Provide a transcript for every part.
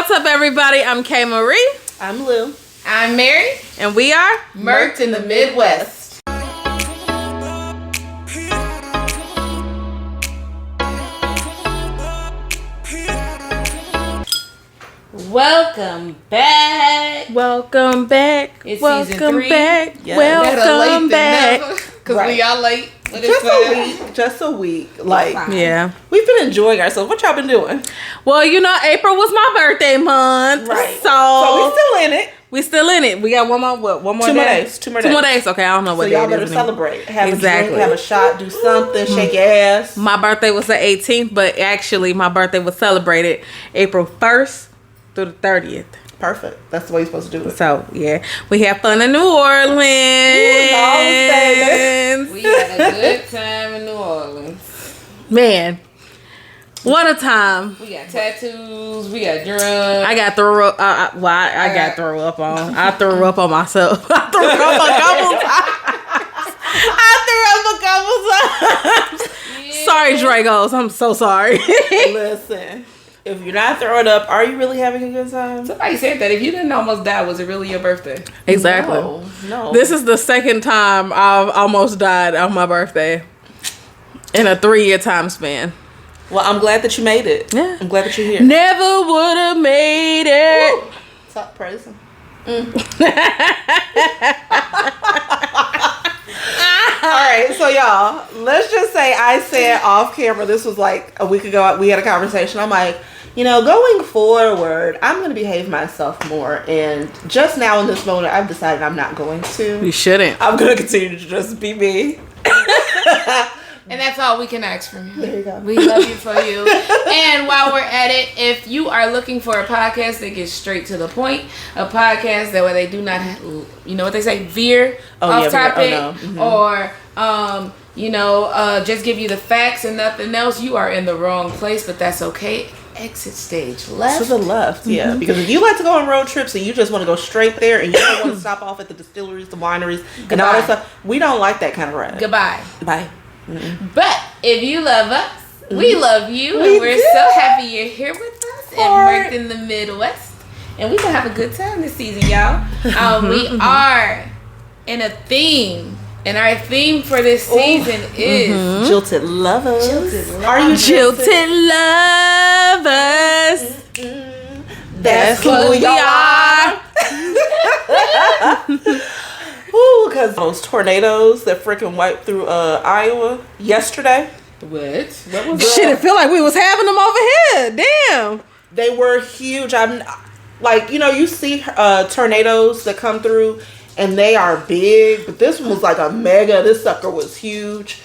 what's up, everybody? I'm Kay Marie. I'm Lou. I'm Mary. And we are Murked in the Midwest. Welcome back. Welcome back. It's Welcome season 3. back. Yeah. Welcome back. Because we are late. Just a week. Like, Yeah. we've been enjoying ourselves. What y'all been doing? Well, you know, April was my birthday month. Right. So we still in it. we still in it. We got one more Two more day? days. Two more Two days. more days. Okay, I don't know So what day y'all it better is anymore. celebrate. Have Exactly. a drink, have a shot, do something, shake your ass. My birthday was the 18th, but actually my birthday was celebrated April 1st through the 30th. Perfect. That's the way you're supposed to do it. So, yeah. We had fun in New Orleans. We had a good time in New Orleans. Man, what a time. We got tattoos. We got drugs. I got throw up. I got throw up on. I threw up on myself. I threw up a couple times. Yeah. Sorry, Dragos. I'm so sorry. Listen, if you're not throwing up, are you really having a good time? Somebody said that if you didn't almost die, was it really your birthday? Exactly. No. This is the second time I've almost died on my birthday in a 3-year time span. Well, I'm glad that you made it. Yeah. I'm glad that you're here. Never would have made it. Woo. Stop praising. All right, so y'all, let's just say I said off camera, this was like a week ago, we had a conversation. I'm like, you know, going forward, I'm going to behave myself more. And just now in this moment, I've decided I'm not going to. You shouldn't. I'm going to continue to just be me. And that's all we can ask from you. There you go. We love you for you. And while we're at it, if you are looking for a podcast that gets straight to the point, a podcast that where they do not, you know what they say, veer off topic, or just give you the facts and nothing else, you are in the wrong place. But that's okay. Exit stage left. To the left, yeah. Because if you like to go on road trips and you just want to go straight there and you don't want to stop off at the distilleries, the wineries, and all that stuff, we don't like that kind of ride. Goodbye. Bye. But if you love us, we love you, We and we're do. so happy you're here with us and Murked in the Midwest. And we gonna have a good time this season, y'all. We are in a theme, and our theme for this season is Jilted lovers. Jilted lovers. Are you Jilted lovers. That's who what we y'all are. Ooh, because those tornadoes that freaking wiped through Iowa yesterday, what? What was Shit, it feel like we was having them over here. Damn. they were huge. I'm like, you know, you see tornadoes that come through and they are big, but this one was like a mega. This sucker was huge.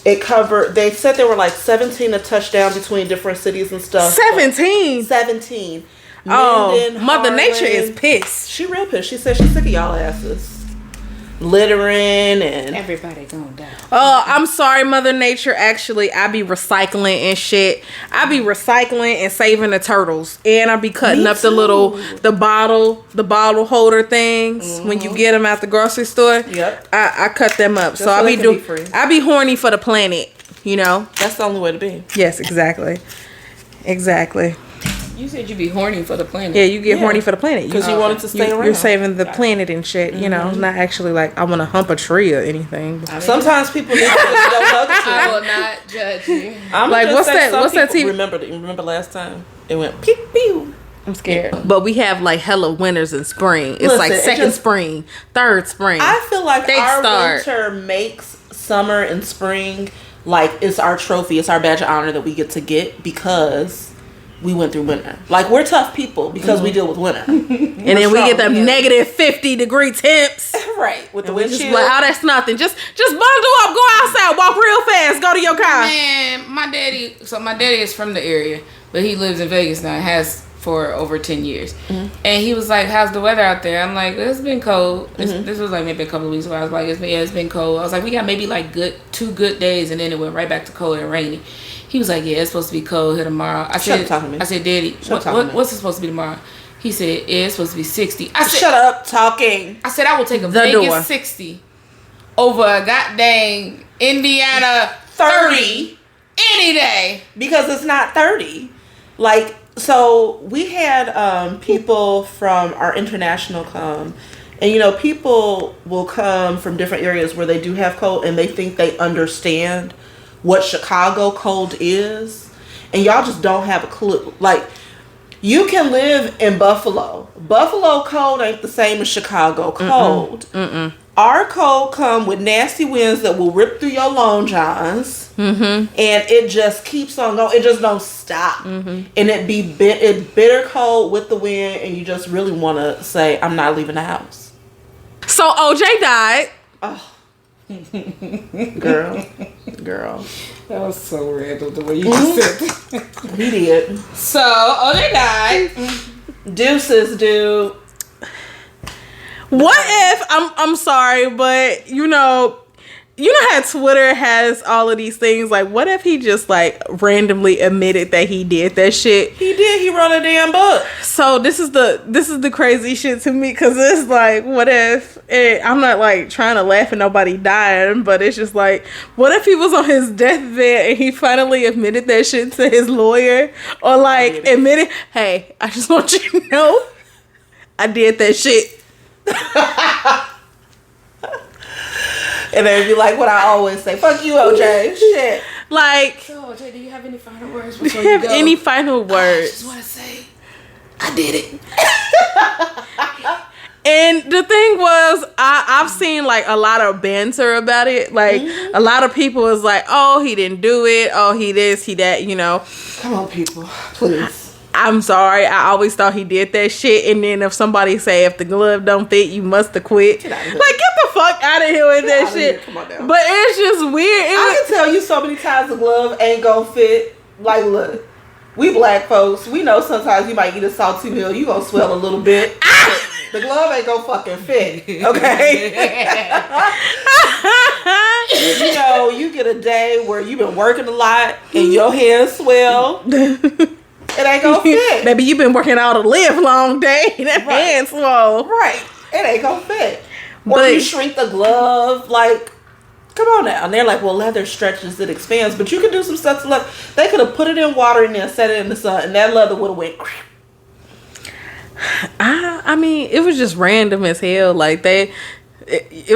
It covered, they said there were like 17 a touchdown between different cities and stuff. 17. 17. Oh, Minden, Mother Harlan. Nature is pissed. She real pissed. She said she's sick of y'all asses. Littering and everybody gonna die? I'm sorry, Mother Nature. Actually, I be recycling and shit. I be recycling and saving the turtles, and I be cutting Me up the bottle holder things when you get them at the grocery store. Yep. I cut them up, Just so I so be they can be free. I be horny for the planet. You know. that's the only way to be. Yes, exactly. You said you'd be horny for the planet. Yeah, you get Yeah. horny for the planet Because you wanted to stay around. You're saving the planet and shit. You know, not actually like I want to hump a tree or anything. Sometimes people need to don't know the I truth. will not judge you. I'm Like, just what's saying that- some what's that people TV Remember last time it went pew pew. I'm scared. But we have like hella winters and spring. It's Listen, like it second just- spring, third spring. I feel like They our start. winter makes summer and spring like it's our trophy. It's our badge of honor that we get because we went through winter. Like, we're tough people because we deal with winter. and then we get the negative 50-degree temps. Right. With the We just windshield. like, oh, that's nothing. Just bundle up, go outside, walk real fast, go to your car. Man, my daddy is from the area, but he lives in Vegas now. Has for over 10 years. And he was like, how's the weather out there? I'm like, it's been cold. This was like maybe a couple of weeks ago. I was like, it's been cold. I was like, we got maybe like 2 good days, and then it went right back to cold and rainy. He was like, yeah, it's supposed to be cold here tomorrow. I said, Daddy, what's it supposed to be tomorrow? He said, yeah, it's supposed to be 60. I said, shut up talking. I said, I will take a The Vegas door. 60 over a goddamn Indiana 30 any day. Because it's not 30. Like, So we had people from our international come, and you know, people will come from different areas where they do have cold, and they think they understand what Chicago cold is, and y'all just don't have a clue. Like, you can live in Buffalo. Buffalo cold ain't the same as Chicago cold. Our cold come with nasty winds that will rip through your long johns, and it just keeps on going. It just don't stop, and it bitter cold with the wind, and you just really want to say, "I'm not leaving the house." So OJ died. Oh, girl. That was so random the way you just said that. He did. So, OJ died. Deuces, dude. What if I'm sorry, but you know how Twitter has all of these things. Like, what if he just like randomly admitted that he did that shit? He did. He wrote a damn book. So this is the crazy shit to me, because it's like, what if I'm not like trying to laugh at nobody dying, but it's just like, what if he was on his deathbed and he finally admitted that shit to his lawyer, or like admitted, hey, I just want you to know I did that shit. And they'd be like, what I always say, fuck you, OJ. Shit. Like, So, OJ, do you have any final words do before you you have go? any final I words? just want to say, I did it. And the thing was, I've seen like a lot of banter about it. Like, a lot of people was like, oh, he didn't do it. Oh, he this, he that, you know. Come on, people. Please. I'm sorry. I always thought he did that shit. And then if somebody say, if the glove don't fit, you must have quit. Get outta Like, here. get the fuck out of here with Get that outta shit. here. Come on now. But it's just weird. I can tell you so many times the glove ain't gonna fit. Like, look, we black folks, we know sometimes you might eat a salty meal, you gonna swell a little bit. The glove ain't gonna fucking fit, okay? You know, you get a day where you've been working a lot and your hands swell. It ain't gonna fit. Baby, you've been working out a live long day. That hand swole. Right. It ain't gonna fit. Or But- you shrink the glove, like, come on now. And they're like, well, leather stretches, it expands. But you can do some stuff to leather. They could have put it in water and then set it in the sun, and that leather would have went. I mean, it was just random as hell. Like, it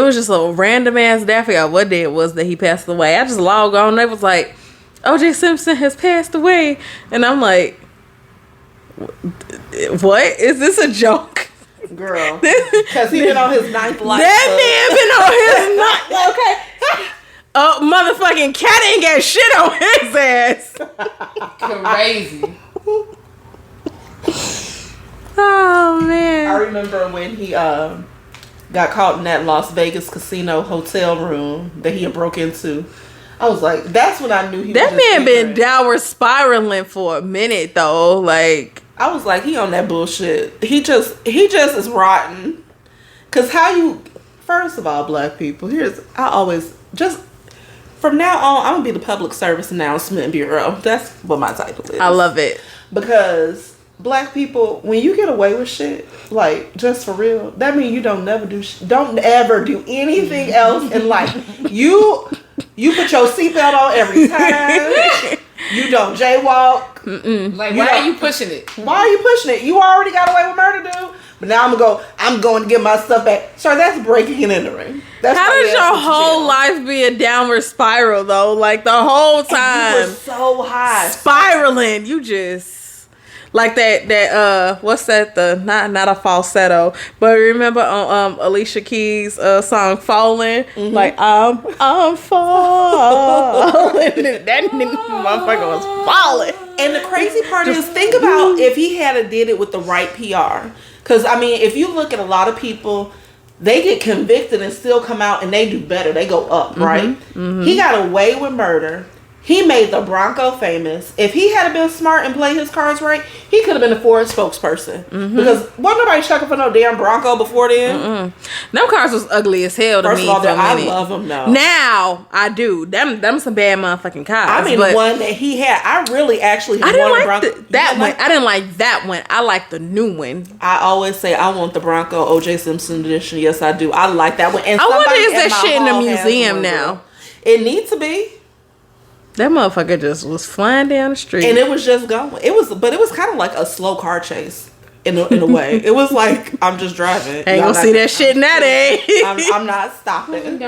was just a random ass day. I forgot what day it was that he passed away. I just logged on. They was like, OJ Simpson has passed away. And I'm like, what? Is this a joke? Girl. Because he been on his ninth life. That man been on his okay. Oh, motherfucking cat ain't got shit on his ass. Crazy. Oh I man. remember when he got caught in that Las Vegas casino hotel room that he had broke into. I was like, that's when I knew he That was just man been ignorant. downward spiraling for a minute though. Like, I was like, he on that bullshit. He just is rotten. Cause how you, first of all, black people, I always just, from now on, I'm gonna be the public service announcement bureau. That's what my title is. I love it. Because black people, when you get away with shit, like, just for real, that means you don't ever do anything else in life. You put your seatbelt on every time. You don't jaywalk. Like, You why don't- are you pushing it? Why are you pushing it? You already got away with murder, dude. But now I'm going to get my stuff back. Sir, that's breaking and entering. That's How my does ass your into whole jail. life be a downward spiral though? Like the whole You time were so high. spiraling. You just like that what's that, the not a falsetto, but remember on Alicia Keys song Falling? Like I'm falling. That motherfucker was falling. And the crazy part is, think about if he had did it with the right PR. Because, I mean, if you look at a lot of people, they get convicted and still come out and they do better. They go up, right? He got away with murder. He made the Bronco famous. If he had been smart and played his cards right, he could have been a Ford spokesperson. Because wasn't nobody checking for no damn Bronco before then. Them cars was ugly as hell to First me. of all, for a I minute. love them now. Now I do. Them some bad motherfucking cars. I mean, but the one that he had, I really actually I didn't wanted like Bronco. that You one. didn't I didn't like that one. I like the new one. I always say I want the Bronco OJ Simpson edition. Yes, I do. I like that one. And I wonder somebody is that my shit in the hall has museum one, now? girl. It needs to be. That motherfucker just was flying down the street. And it was just going. But it was kind of like a slow car chase in a way. It was like, I'm just driving. Ain't gonna see that shit nowadays. I'm not stopping.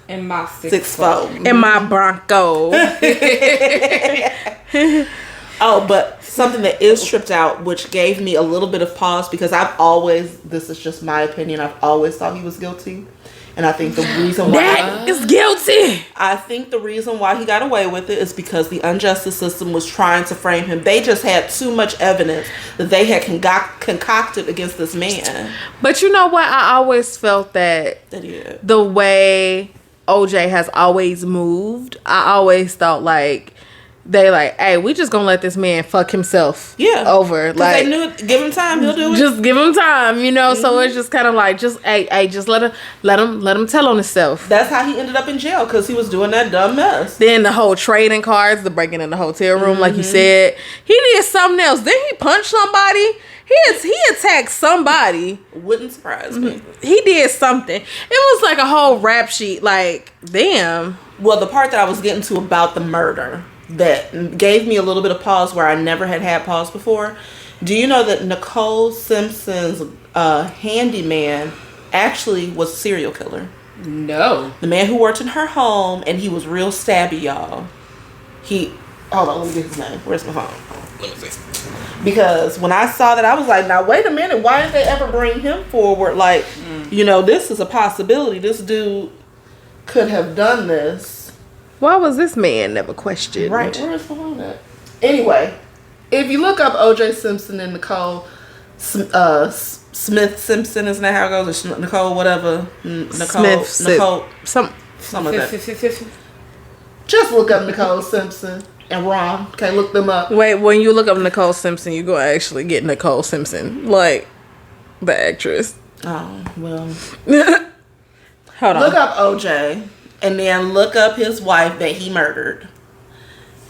In my 6'4". In my Bronco. Oh, but something that is tripped out, which gave me a little bit of pause, because this is just my opinion, I've always thought he was guilty. And I think the reason why That is guilty. I think the reason why he got away with it is because the unjustice system was trying to frame him. They just had too much evidence that they had concocted against this man. But you know what? I always felt that the way OJ has always moved, I always thought like they like, hey, we just gonna let this man fuck himself over. Like, they knew, give him time, he'll do it. Just give him time, you know. Mm-hmm. So it's just kind of like, just just let him tell on himself. That's how he ended up in jail, because he was doing that dumb mess. Then the whole trading cards, the breaking in the hotel room, like you said, he did something else. Then he punched somebody. He attacked somebody. Wouldn't surprise me. He did something. It was like a whole rap sheet. Like, damn. Well, the part that I was getting to about the murder that gave me a little bit of pause, where I never had pause before. Do you know that Nicole Simpson's handyman actually was a serial killer? No. The man who worked in her home, and he was real stabby, y'all. Hold on, let me get his name. Where's my phone? Let me see. Because when I saw that, I was like, now wait a minute, why did they ever bring him forward? Like, this is a possibility. This dude could have done this. Why was this man never questioned? Right, where is the phone at? Anyway, if you look up O.J. Simpson and Nicole Smith Simpson, isn't that how it goes? Or Nicole whatever. Nicole. Some of that. Just look up Nicole Simpson and Ron. Okay, look them up. Wait, when you look up Nicole Simpson, you go actually get Nicole Simpson, like the actress. Oh, well. Hold on. Look up OJ, and then look up his wife that he murdered,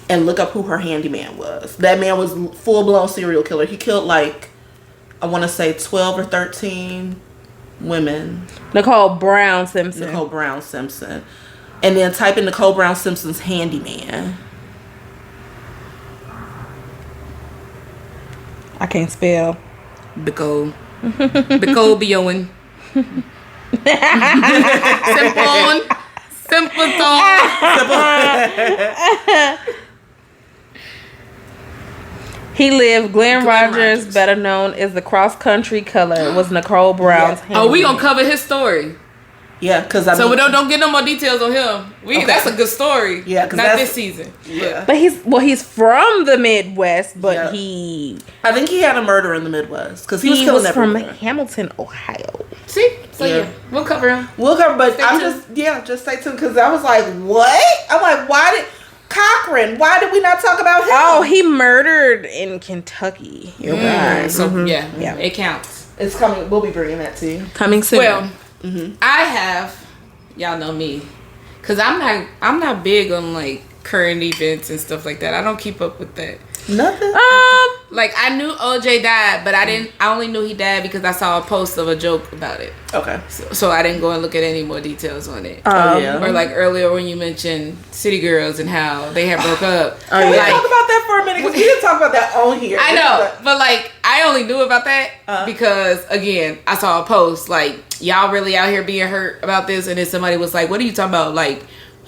and look up who her handyman was. That man was full-blown serial killer. He killed, like, I want to say 12 or 13 women. Nicole Brown Simpson. And then type in Nicole Brown Simpson's handyman. I can't spell. Nicole Biowen. Simple. He lived. Glenn Rogers, better known as the cross-country killer, was Nicole Brown's handyman. Oh, we gonna cover his story. Yeah, because we don't get no more details on him. That's a good story. Yeah, because not this season. Yeah, but he's from the Midwest, but I think he had a murder in the Midwest because he was killing everywhere. From Hamilton, Ohio. See, we'll cover him. But just stay tuned, because I was like, what? I'm like, why did we not talk about him? Oh, he murdered in Kentucky. You're right. So it counts. It's coming. We'll be bringing that to you. Coming soon. Well. I have, y'all know me, because I'm not big on like current events and stuff like that. I don't keep up with that. Nothing. Like I knew OJ died, but I only knew he died because I saw a post of a joke about it. Okay. So I didn't go and look at any more details on it. Or like earlier when you mentioned City Girls and how they had broke up. Can we talk about that for a minute? Because we didn't talk about that on here. I know, but like I only knew about that because again I saw a post like y'all really out here being hurt about this, and then somebody was like, "What are you talking about?" Like.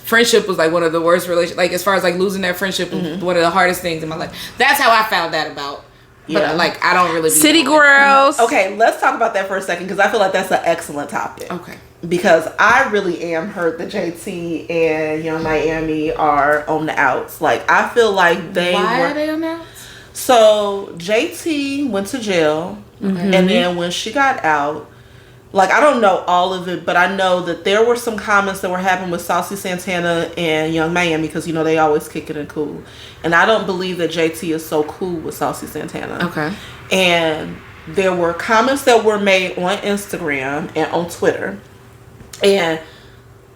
Friendship was like one of the worst relations. Like as far as like losing that friendship was one of the hardest things in my life. That's how I found that about. But like I don't really. City Girls. Okay, let's talk about that for a second, because I feel like that's an excellent topic. Okay. Because I really am hurt that JT and Young Miami are on the outs. Like I feel like Why are they on the outs? So JT went to jail, and then when she got out. Like, I don't know all of it, but I know that there were some comments that were happening with Saucy Santana and Young Miami, because, they always kick it and cool. And I don't believe that JT is so cool with Saucy Santana. Okay. And there were comments that were made on Instagram and on Twitter. And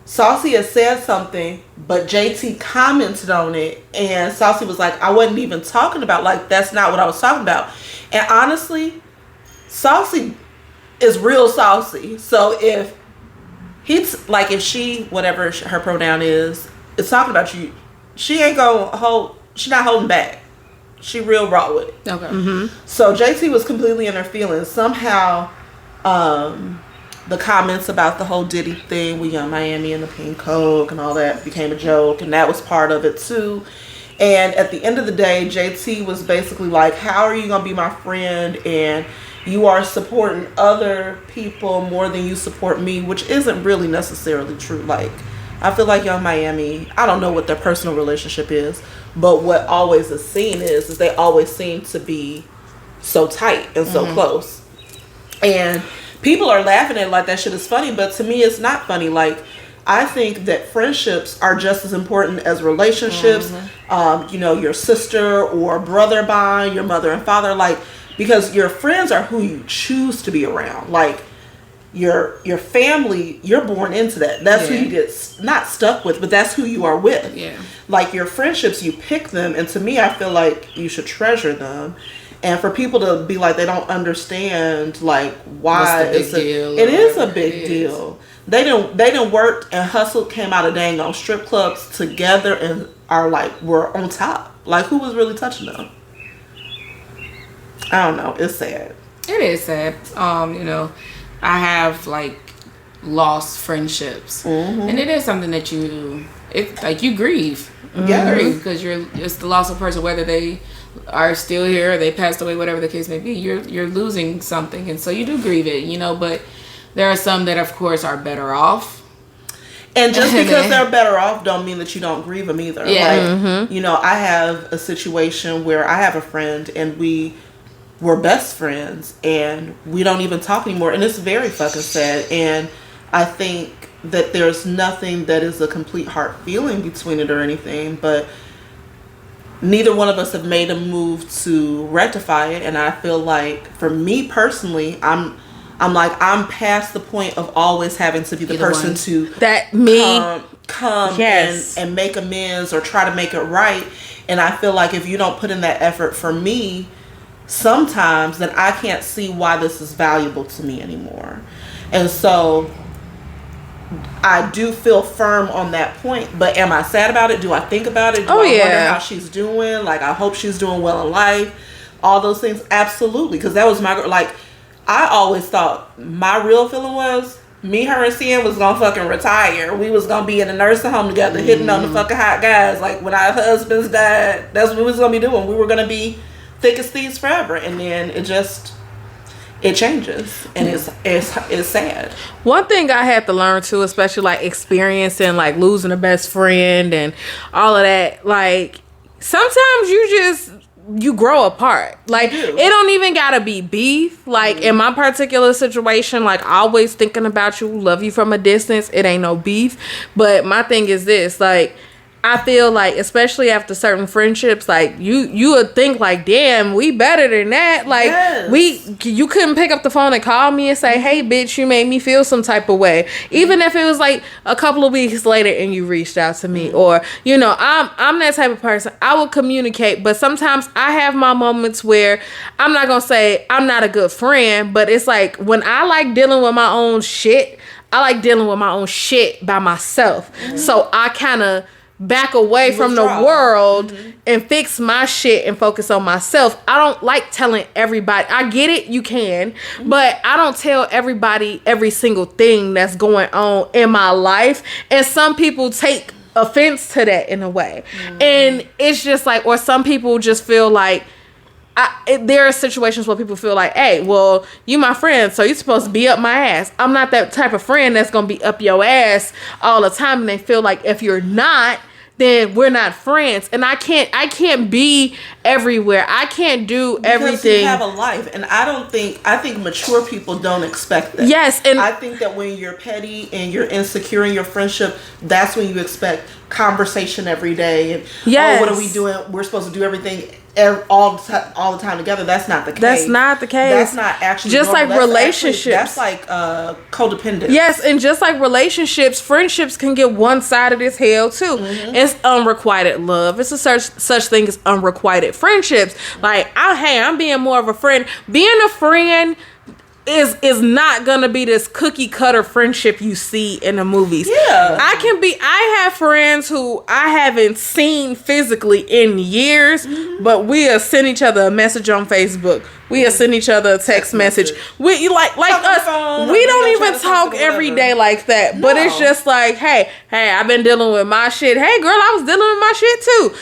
Saucy had said something, but JT commented on it. And Saucy was like, I wasn't even talking about, like, that's not what I was talking about. And honestly, Saucy is real saucy. So if she, whatever her pronoun is talking about you, she ain't gonna hold. She's not holding back. She real raw with it. Okay. Mm-hmm. So JT was completely in her feelings. Somehow, the comments about the whole Diddy thing with Young Miami and the Pink Coke and all that became a joke, and that was part of it too. And at the end of the day, JT was basically like, how are you gonna be my friend and you are supporting other people more than you support me, which isn't really necessarily true. Like, I feel like Young Miami, I don't know what their personal relationship is, but what always is seen is they always seem to be so tight and so close. And people are laughing at it like that shit is funny, but to me it's not funny. Like, I think that friendships are just as important as relationships. You know, your sister or brother bond, your mother and father, like, because your friends are who you choose to be around. Like, your family, you're born into that. That's who you get not stuck with, but that's who you are with. Yeah. Like, your friendships, you pick them, and to me, I feel like you should treasure them. And for people to be like, they don't understand, like, why it is a big deal. They done worked and hustled, came out of dang on strip clubs together, and were on top. Like, who was really touching them? I don't know. It's sad. It is sad. You know, I have like lost friendships, and it is something that you grieve. Yeah, you grieve because it's the loss of a person, whether they are still here or they passed away, whatever the case may be. You're losing something, and so you do grieve it. You know, but there are some that, of course, are better off. And just because they're better off don't mean that you don't grieve them either. Yeah. Like, you know, I have a situation where I have a friend and we were best friends and we don't even talk anymore. And it's very fucking sad. And I think that there's nothing that is a complete heart feeling between it or anything, but neither one of us have made a move to rectify it. And I feel like, for me personally, I'm past the point of always having to be the person to come and make amends or try to make it right. And I feel like if you don't put in that effort for me sometimes, then I can't see why this is valuable to me anymore. And so I do feel firm on that point, but am I sad about it? Do I think about it? Do I wonder how she's doing? Like, I hope she's doing well in life. All those things, absolutely. Because that was I always thought my real feeling was me, her, and Cian was gonna fucking retire. We was gonna be in a nursing home together, hitting on the fucking hot guys. Like, when our husbands died, that's what we was gonna be doing. We were gonna be thick as thieves forever. And then it changes, and it's sad. One thing I had to learn too, especially like experiencing like losing a best friend and all of that, like, sometimes you grow apart. Like, it don't even gotta be beef. Like, in my particular situation, like, always thinking about you, love you from a distance, it ain't no beef. But my thing is this, like, I feel like, especially after certain friendships, like, you would think like, damn, we better than that. Like, you couldn't pick up the phone and call me and say, hey, bitch, you made me feel some type of way. Even if it was like a couple of weeks later and you reached out to me, or, you know, I'm that type of person. I will communicate, but sometimes I have my moments where I'm not gonna say I'm not a good friend, but it's like, when I like dealing with my own shit, I like dealing with my own shit by myself. So I kind of back away from the world and fix my shit and focus on myself. I don't like telling everybody. I get it, you can, but I don't tell everybody every single thing that's going on in my life. And some people take offense to that in a way. And it's just like, or some people just feel like, there are situations where people feel like, hey, well, you my friend, so you're supposed to be up my ass. I'm not that type of friend that's gonna be up your ass all the time. And they feel like if you're not, then we're not friends. And I can't be everywhere. I can't do everything. Because you have a life. And I think mature people don't expect that. Yes. And I think that when you're petty and you're insecure in your friendship, that's when you expect conversation every day. And, what are we doing? We're supposed to do everything all the time together. That's not the case. That's not the case. That's not actually just normal. Like relationships. That's like codependence. Yes, and just like relationships, friendships can get one-sided as hell too. It's unrequited love. It's a such thing as unrequited friendships. Like, I'm being more of a friend. Being a friend is not gonna be this cookie cutter friendship you see in the movies. Yeah. I have friends who I haven't seen physically in years, but we'll send each other a message on Facebook. We'll send each other a text message. We like us. Phone, we don't even try to talk something, every whatever. day like that. But it's just like, hey, I've been dealing with my shit. Hey, girl, I was dealing with my shit too.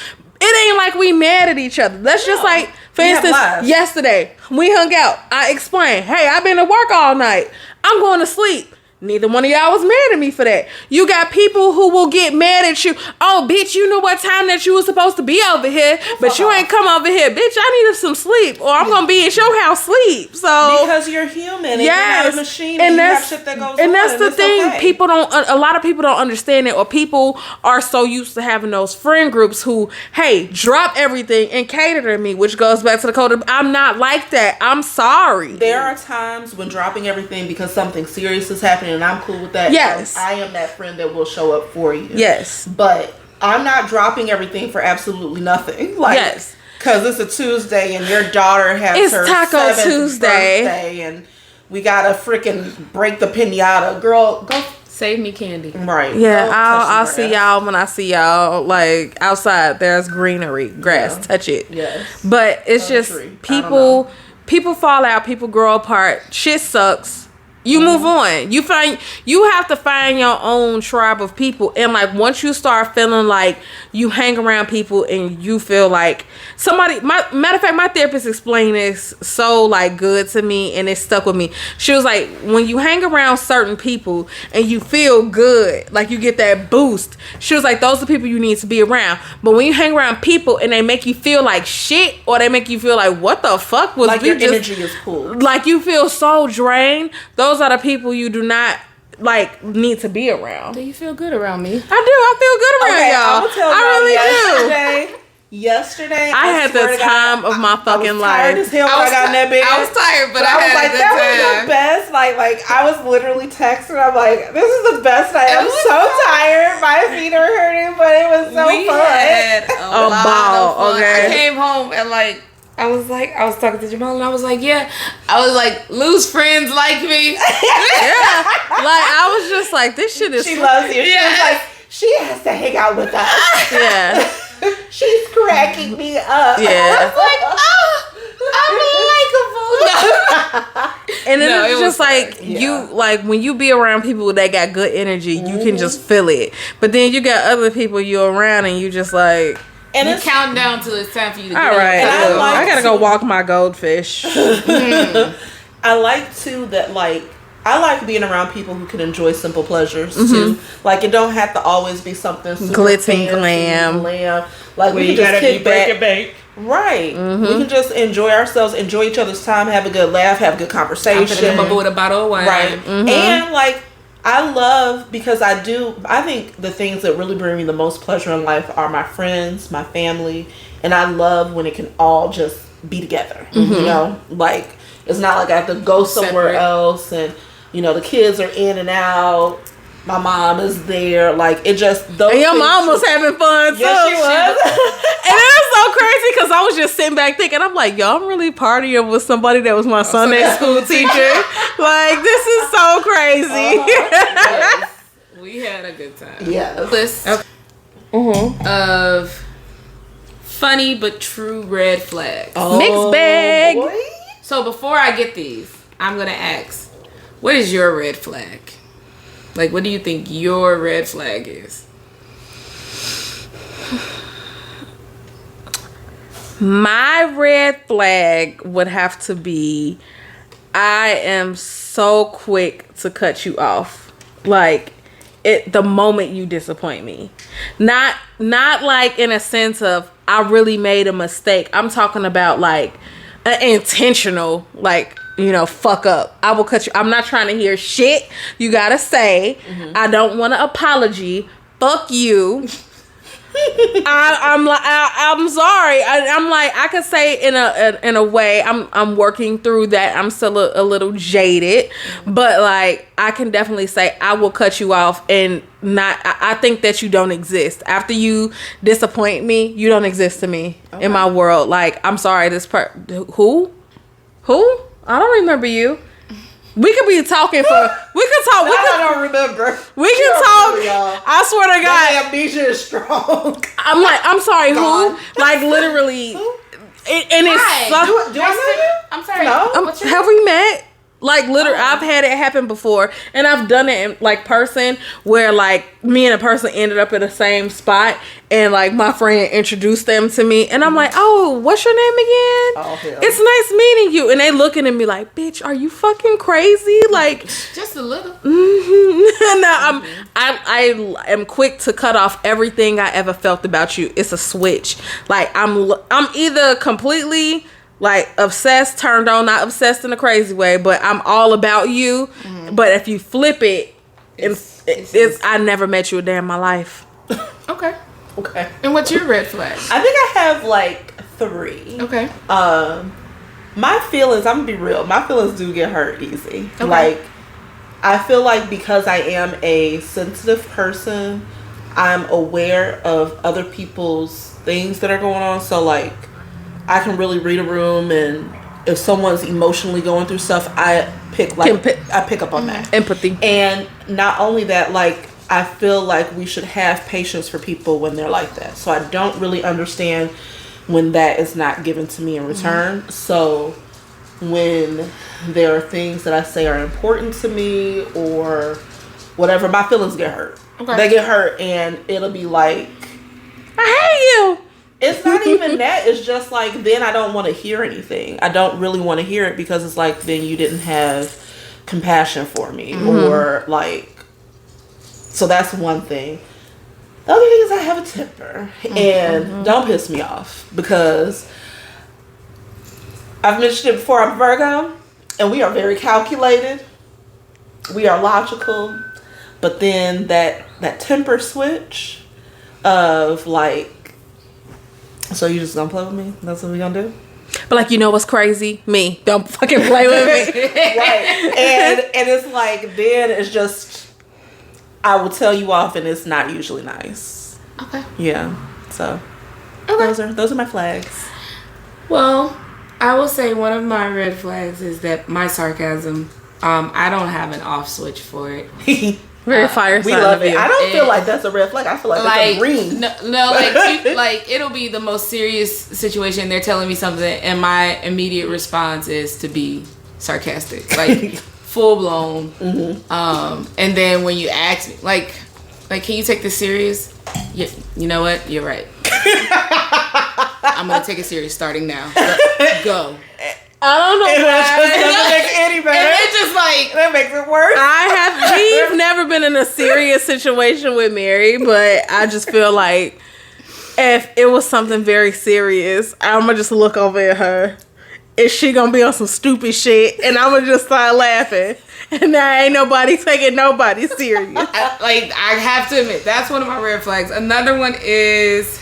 It ain't like we mad at each other. That's just like, for instance, yesterday we hung out. I explained, hey, I've been to work all night. I'm going to sleep. Neither one of y'all was mad at me for that. You got people who will get mad at you. Oh, bitch, you knew what time that you was supposed to be over here, but you ain't come over here. Bitch, I needed some sleep, or I'm going to be at your house sleep. So because you're human and you're not a machine and you have shit that goes on. And that's the thing. Okay. People don't, a lot of people don't understand it, or people are so used to having those friend groups who, hey, drop everything and cater to me, which goes back to the code of, I'm not like that. I'm sorry. There are times when dropping everything because something serious is happening, and I'm cool with that. Yes. I am that friend that will show up for you. Yes. But I'm not dropping everything for absolutely nothing. Like, yes. Because it's a Tuesday and your daughter has her Taco 7th Tuesday. birthday and we gotta freaking break the pinata. Girl, go save me candy. right. Yeah, Go I'll touch see the y'all when I see y'all. Like outside, there's greenery, grass. Touch it. Yes. But it's just tree. people fall out, people grow apart. Shit sucks. You move on. You have to find your own tribe of people. And like once you start feeling like you hang around people and you feel like matter of fact, my therapist explained this so like good to me and it stuck with me. She was like, when you hang around certain people and you feel good, like you get that boost, she was like, those are people you need to be around. But when you hang around people and they make you feel like shit, or they make you feel like, what the fuck was like we your just, energy is cool. like you feel so drained, those are the people you do not like need to be around. Do you feel good around me? I do. I feel good around y'all. I'm gonna tell I really do. Yesterday, I had the time of my fucking tired life. as hell when I got in that bed. I was tired, but I was had like, a good that time. was the best. Like I was literally texting. I'm like, this is the best night. I'm was so tired. My feet are hurting, but it was so We fun. had a lot ball, of fun. okay. I came home and like I was talking to Jamal and I was like, yeah. I was like, lose friends like me. Yeah. Like I was just like, this shit is She loves you. She Yeah. was like, she has to hang out with us. yeah. She's cracking me up. Yeah. Like, I'm likable. And then No, it's it just was like fun. you like when you be around people that got good energy, you can just feel it. But then you got other people you're around and you just like, And You it's count down till it's time for you to all get right, up. And I like I gotta go to- walk my goldfish. I like too that like I like being around people who can enjoy simple pleasures too. Like it don't have to always be something super Glitz and fancy, glam. Like we can just kick back. bank. Right. We can just enjoy ourselves, enjoy each other's time, have a good laugh, have a good I'm conversation. gonna come up with a bottle of wine. Right. And like I love because I think the things that really bring me the most pleasure in life are my friends, my family, and I love when it can all just be together. You know? Like it's not like I have to go somewhere Separate. else and you know the kids are in and out. My mom is there. Like it just those And your things mom was just- having fun too. Yes, she was. And it was so crazy because I was just sitting back thinking, I'm like, yo, I'm really partying with somebody that was my Sunday school teacher. Like, this is so crazy. Yes. We had a good time. Yes. List of funny but true red flags. Mixed bag. Boy. So before I get these, I'm gonna ask, what is your red flag? Like, what do you think your red flag is? My red flag would have to be I am so quick to cut you off. Like the moment you disappoint me. Not like in a sense of I really made a mistake. I'm talking about like an intentional like, you know, fuck up. I will cut you. I'm not trying to hear shit you gotta say. I don't want an apology. Fuck you. I'm sorry. I'm like I could say in a way I'm working through that. I'm still a little jaded, but like I can definitely say I will cut you off and not. I think that you don't exist after you disappoint me. You don't exist to me in my world. Like I'm sorry. Who? I don't remember you. We could be talking for. We could talk. I don't remember. We can talk. Y'all. I swear to God. That amnesia is strong. I'm like, I'm sorry, God. who? Like literally, and it's Do I know you? I'm sorry. No. What's your have we met? Like literally, I've had it happen before, and I've done it in like person where like me and a person ended up in the same spot, and like my friend introduced them to me, and I'm like, oh, what's your name again? Oh, hell. It's nice meeting you, and they looking at me like, bitch, are you fucking crazy? Like, Just a little. no, I am quick to cut off everything I ever felt about you. It's a switch. Like I'm either completely like obsessed, turned on, not obsessed in a crazy way, but I'm all about you. Mm-hmm. But if you flip it, it's I never met you a day in my life. Okay. Okay. And what's your red flag? I think I have like 3. Okay. My feelings, I'm gonna be real, my feelings do get hurt easy. Okay. Like, I feel like because I am a sensitive person, I'm aware of other people's things that are going on. So like, I can really read a room, and if someone's emotionally going through stuff, I pick up on that. Empathy. And not only that, like, I feel like we should have patience for people when they're like that. So I don't really understand when that is not given to me in return. So when there are things that I say are important to me or whatever, my feelings get hurt. Okay. They get hurt, and it'll be like, I hate you. it's not even that. It's just like, then I don't want to hear anything. I don't really want to hear it, because it's like, then you didn't have compassion for me. Or like, so that's one thing. The other thing is I have a temper. And don't piss me off, because I've mentioned it before, I'm Virgo, and we are very calculated. We are logical. But then that temper switch of like, so you just gonna play with me? That's what we gonna do? But like, you know what's crazy? Me. Don't fucking play with me. Right. And it's like, then it's just, I will tell you off, and it's not usually nice. Okay. Yeah. So those are my flags. Well, I will say one of my red flags is that my sarcasm, I don't have an off switch for it. Very fire We sign love of it. you. I don't feel like that's a red flag. I feel like it's a green. No, like it'll be the most serious situation. They're telling me something, and my immediate response is to be sarcastic, like full blown. And then when you ask me, like, can you take this serious? Yeah, you know what? You're right. I'm gonna take it serious starting now. Go. I don't know why. It doesn't make it any better. And it's just like, that makes it worse. We've never been in a serious situation with Mary, but I just feel like if it was something very serious, I'm gonna just look over at her. Is she gonna be on some stupid shit? And I'm gonna just start laughing. And now ain't nobody taking nobody serious. I have to admit, that's one of my red flags. Another one is,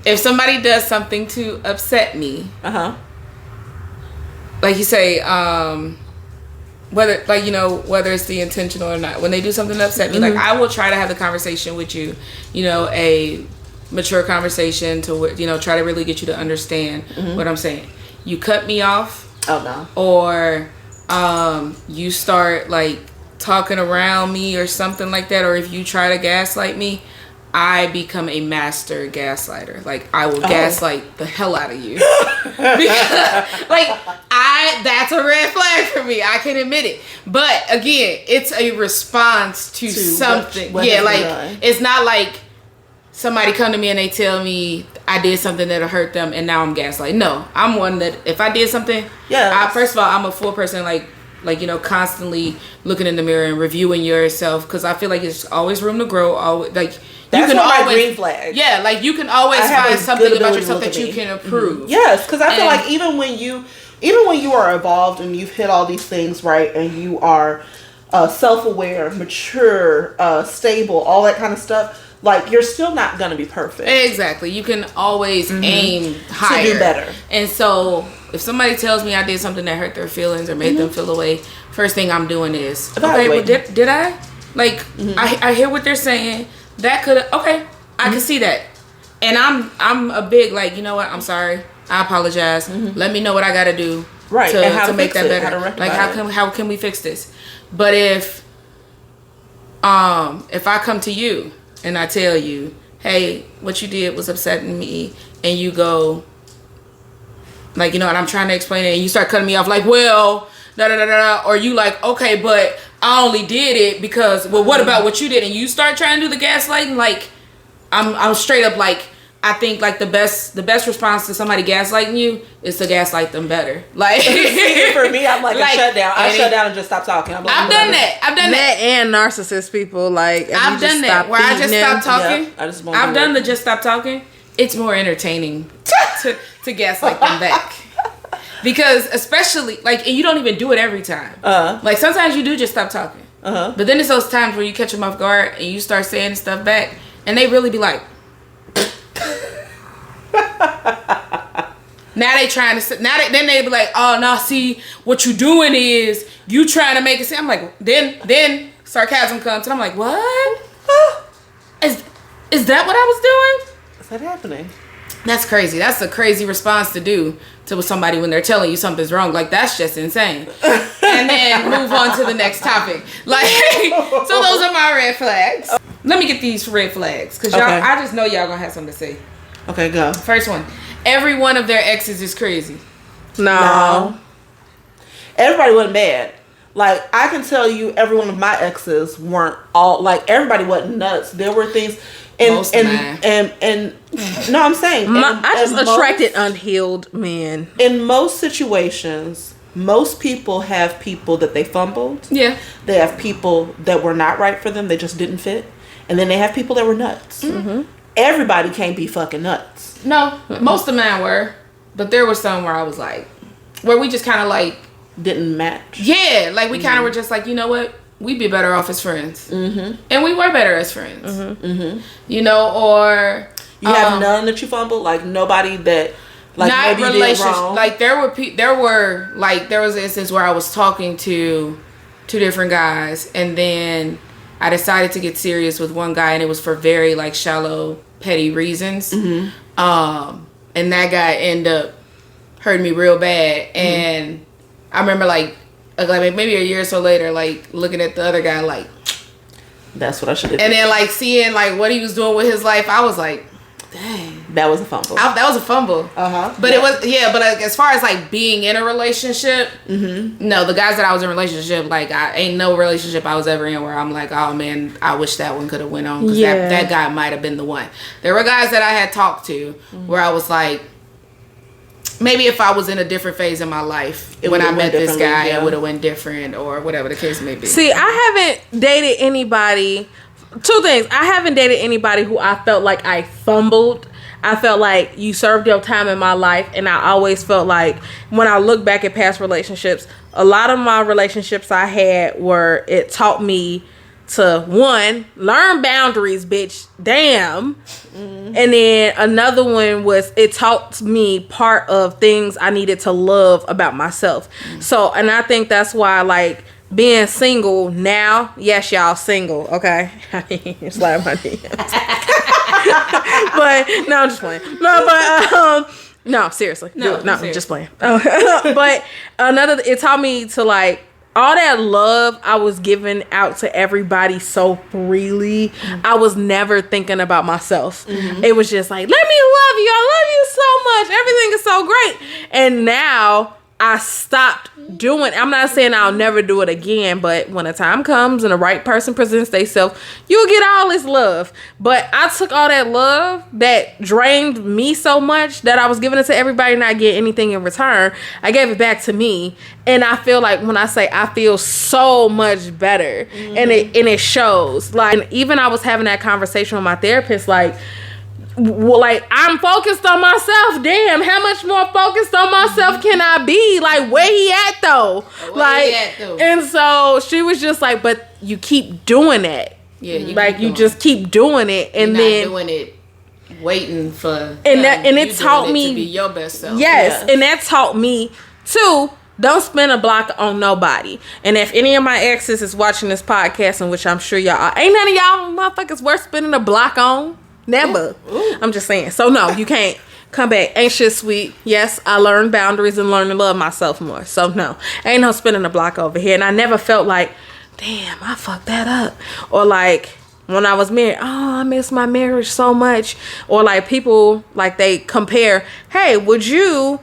if somebody does something to upset me, like you say, whether it's the intentional or not, when they do something to upset me, like I will try to have the conversation with you, a mature conversation to try to really get you to understand what I'm saying. You cut me off, or you start like talking around me or something like that, or if you try to gaslight me, I become a master gaslighter. Like, I will gaslight the hell out of you. Because, that's a red flag for me. I can admit it. But, again, it's a response to something. What it's not like somebody come to me and they tell me I did something that'll hurt them and now I'm gaslighting. No, I'm one that, if I did something, first of all, I'm a full person, constantly looking in the mirror and reviewing yourself, because I feel like it's always room to grow. Always, that's one of my green flags. Yeah, you can always find something about yourself that you can improve. Yes, because I feel like even when you are evolved and you've hit all these things right, and you are self-aware, mature, stable, all that kind of stuff, you're still not gonna be perfect. Exactly. You can always aim higher, to do better. And so, if somebody tells me I did something that hurt their feelings or made them feel away, first thing I'm doing is, okay, well, did I? I hear what they're saying. That could, I can see that. And I'm a big, you know what, I'm sorry. I apologize. Let me know what I got to do and to make that better. Like how can we fix this? But if I come to you and I tell you, hey, what you did was upsetting me, and you go, like, you know, and I'm trying to explain it, and you start cutting me off, like, well, da da da da, or you like, okay, but I only did it because, well, what about what you did? And you start trying to do the gaslighting, like, I'm straight up like, I think like the best response to somebody gaslighting you is to gaslight them better. Like for me, I'm like a shutdown. I shut down and just stop talking. I'm like, I've done that and narcissist people. Like I've done that where I just stop talking. Yeah, I've done the just stop talking. It's more entertaining to gaslight them back. Because especially like, and you don't even do it every time. Like sometimes you do just stop talking. But then it's those times where you catch them off guard and you start saying stuff back, and they really be like. Now they trying to then they be like, oh no, see what you doing is you trying to make it seem. I'm like, then sarcasm comes and I'm like, what? Is that what I was doing? Is that happening? That's crazy. That's a crazy response to do to somebody when they're telling you something's wrong. Like, that's just insane. And then move on to the next topic. Like, so those are my red flags. Let me get these red flags because y'all, I just know y'all gonna have something to say. Okay, go. First one. Every one of their exes is crazy. No. Everybody wasn't bad. Like, I can tell you every one of my exes weren't all, like, everybody wasn't nuts. There were things, and no, I'm saying. I just attracted unhealed men. In most situations, most people have people that they fumbled. Yeah. They have people that were not right for them. They just didn't fit. And then they have people that were nuts. Mm-hmm. Everybody can't be fucking nuts. No, most of mine were, but there were some where I was like, where we just kind of like didn't match. Yeah, like we kind of were just like, you know what, we'd be better off as friends, and we were better as friends. You know, or you have none that you fumbled, like nobody that like not maybe you did wrong. Like there was an instance where I was talking to 2 different guys, and then I decided to get serious with one guy, and it was for very like shallow, petty reasons. And that guy ended up hurting me real bad. And I remember like maybe a year or so later, like looking at the other guy like, that's what I should have. And then like seeing like what he was doing with his life, I was like, dang, that was a fumble. That was a fumble. But it was but like, as far as like being in a relationship, no, the guys that I was in a relationship, like I ain't no relationship I was ever in where I'm like, oh man, I wish that one could have went on, because that guy might have been the one. There were guys that I had talked to where I was like, maybe if I was in a different phase in my life when I met this guy, it would have went different, or whatever the case may be. See, I haven't dated anybody. 2 things. I haven't dated anybody who I felt like I fumbled. I felt like you served your time in my life, and I always felt like when I look back at past relationships, a lot of my relationships I had were, it taught me to, 1, learn boundaries, bitch. Damn. And then another one was, it taught me part of things I needed to love about myself. So, and I think that's why, like, being single now, yes, y'all single, okay? Slap my DMs. But no, I'm just playing. No, seriously, no, I'm just playing. But it taught me to like all that love I was giving out to everybody so freely. I was never thinking about myself. It was just like, let me love you. I love you so much. Everything is so great. And now I stopped doing. I'm not saying I'll never do it again, but when a time comes and the right person presents themselves, you'll get all this love. But I took all that love that drained me so much that I was giving it to everybody, not get anything in return. I gave it back to me, and I feel like when I say I feel so much better, and it shows. Like, even I was having that conversation with my therapist, like. Well, like, I'm focused on myself. Damn, how much more focused on myself can I be? Like, where he at though? And so she was just like, but you keep doing that. Yeah, you just keep doing it, and you're then not doing it waiting for it taught me to be your best self. Yes, and that taught me too. Don't spend a block on nobody. And if any of my exes is watching this podcast, in which I'm sure y'all are, ain't none of y'all motherfuckers worth spending a block on. Never. Ooh. I'm just saying. So no, you can't. come back. Ain't shit sweet. Yes, I learned boundaries and learned to love myself more. So no, ain't no spinning the block over here. And I never felt like, damn, I fucked that up. Or like when I was married, oh, I miss my marriage so much. Or like people, like they compare, hey, would you,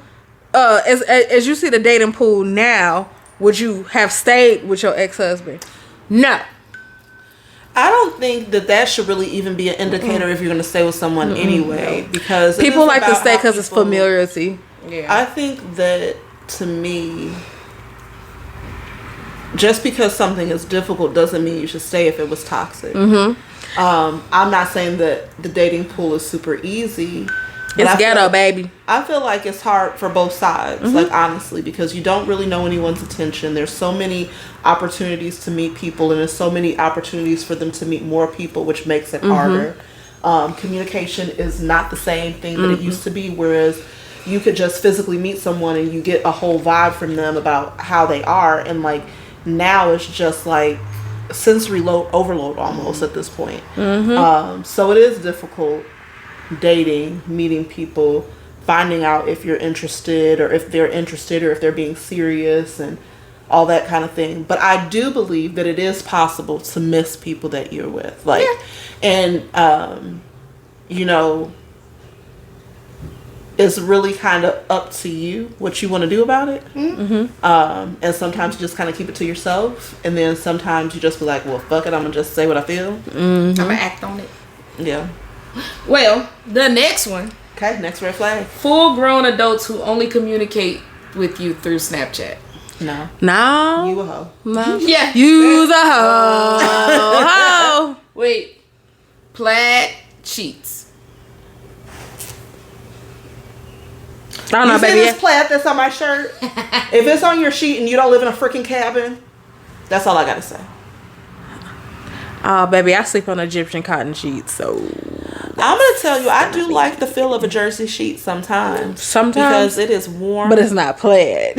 as you see the dating pool now, would you have stayed with your ex-husband? No. I don't think that should really even be an indicator if you're going to stay with someone anyway, because people like to stay because it's familiarity. Yeah. I think that, to me, just because something is difficult doesn't mean you should stay if it was toxic. I'm not saying that the dating pool is super easy. It's ghetto, baby. I feel like it's hard for both sides, like honestly, because you don't really know anyone's intention. There's so many opportunities to meet people, and there's so many opportunities for them to meet more people, which makes it harder. Communication is not the same thing that it used to be, whereas you could just physically meet someone and you get a whole vibe from them about how they are, and like now it's just like sensory overload almost at this point. So it is difficult dating, meeting people, finding out if you're interested or if they're interested or if they're being serious and all that kind of thing. But I do believe that it is possible to miss people that you're with, like, and you know, it's really kind of up to you what you want to do about it. And sometimes you just kind of keep it to yourself, and then sometimes you just be like, well, fuck it, I'm gonna just say what I feel. I'm gonna act on it. Yeah. Well, the next one. Okay, next red flag. Full-grown adults who only communicate with you through Snapchat. No. No. You a hoe. No. Yeah. You's a hoe. Wait. Plaid sheets. I don't know, You see baby. this plaid that's on my shirt? If it's on your sheet and you don't live in a freaking cabin, that's all I gotta say. Oh, baby, I sleep on Egyptian cotton sheets, so I'm gonna tell you, I do like the feel of a jersey sheet sometimes. Sometimes. Because it is warm. But it's not plaid.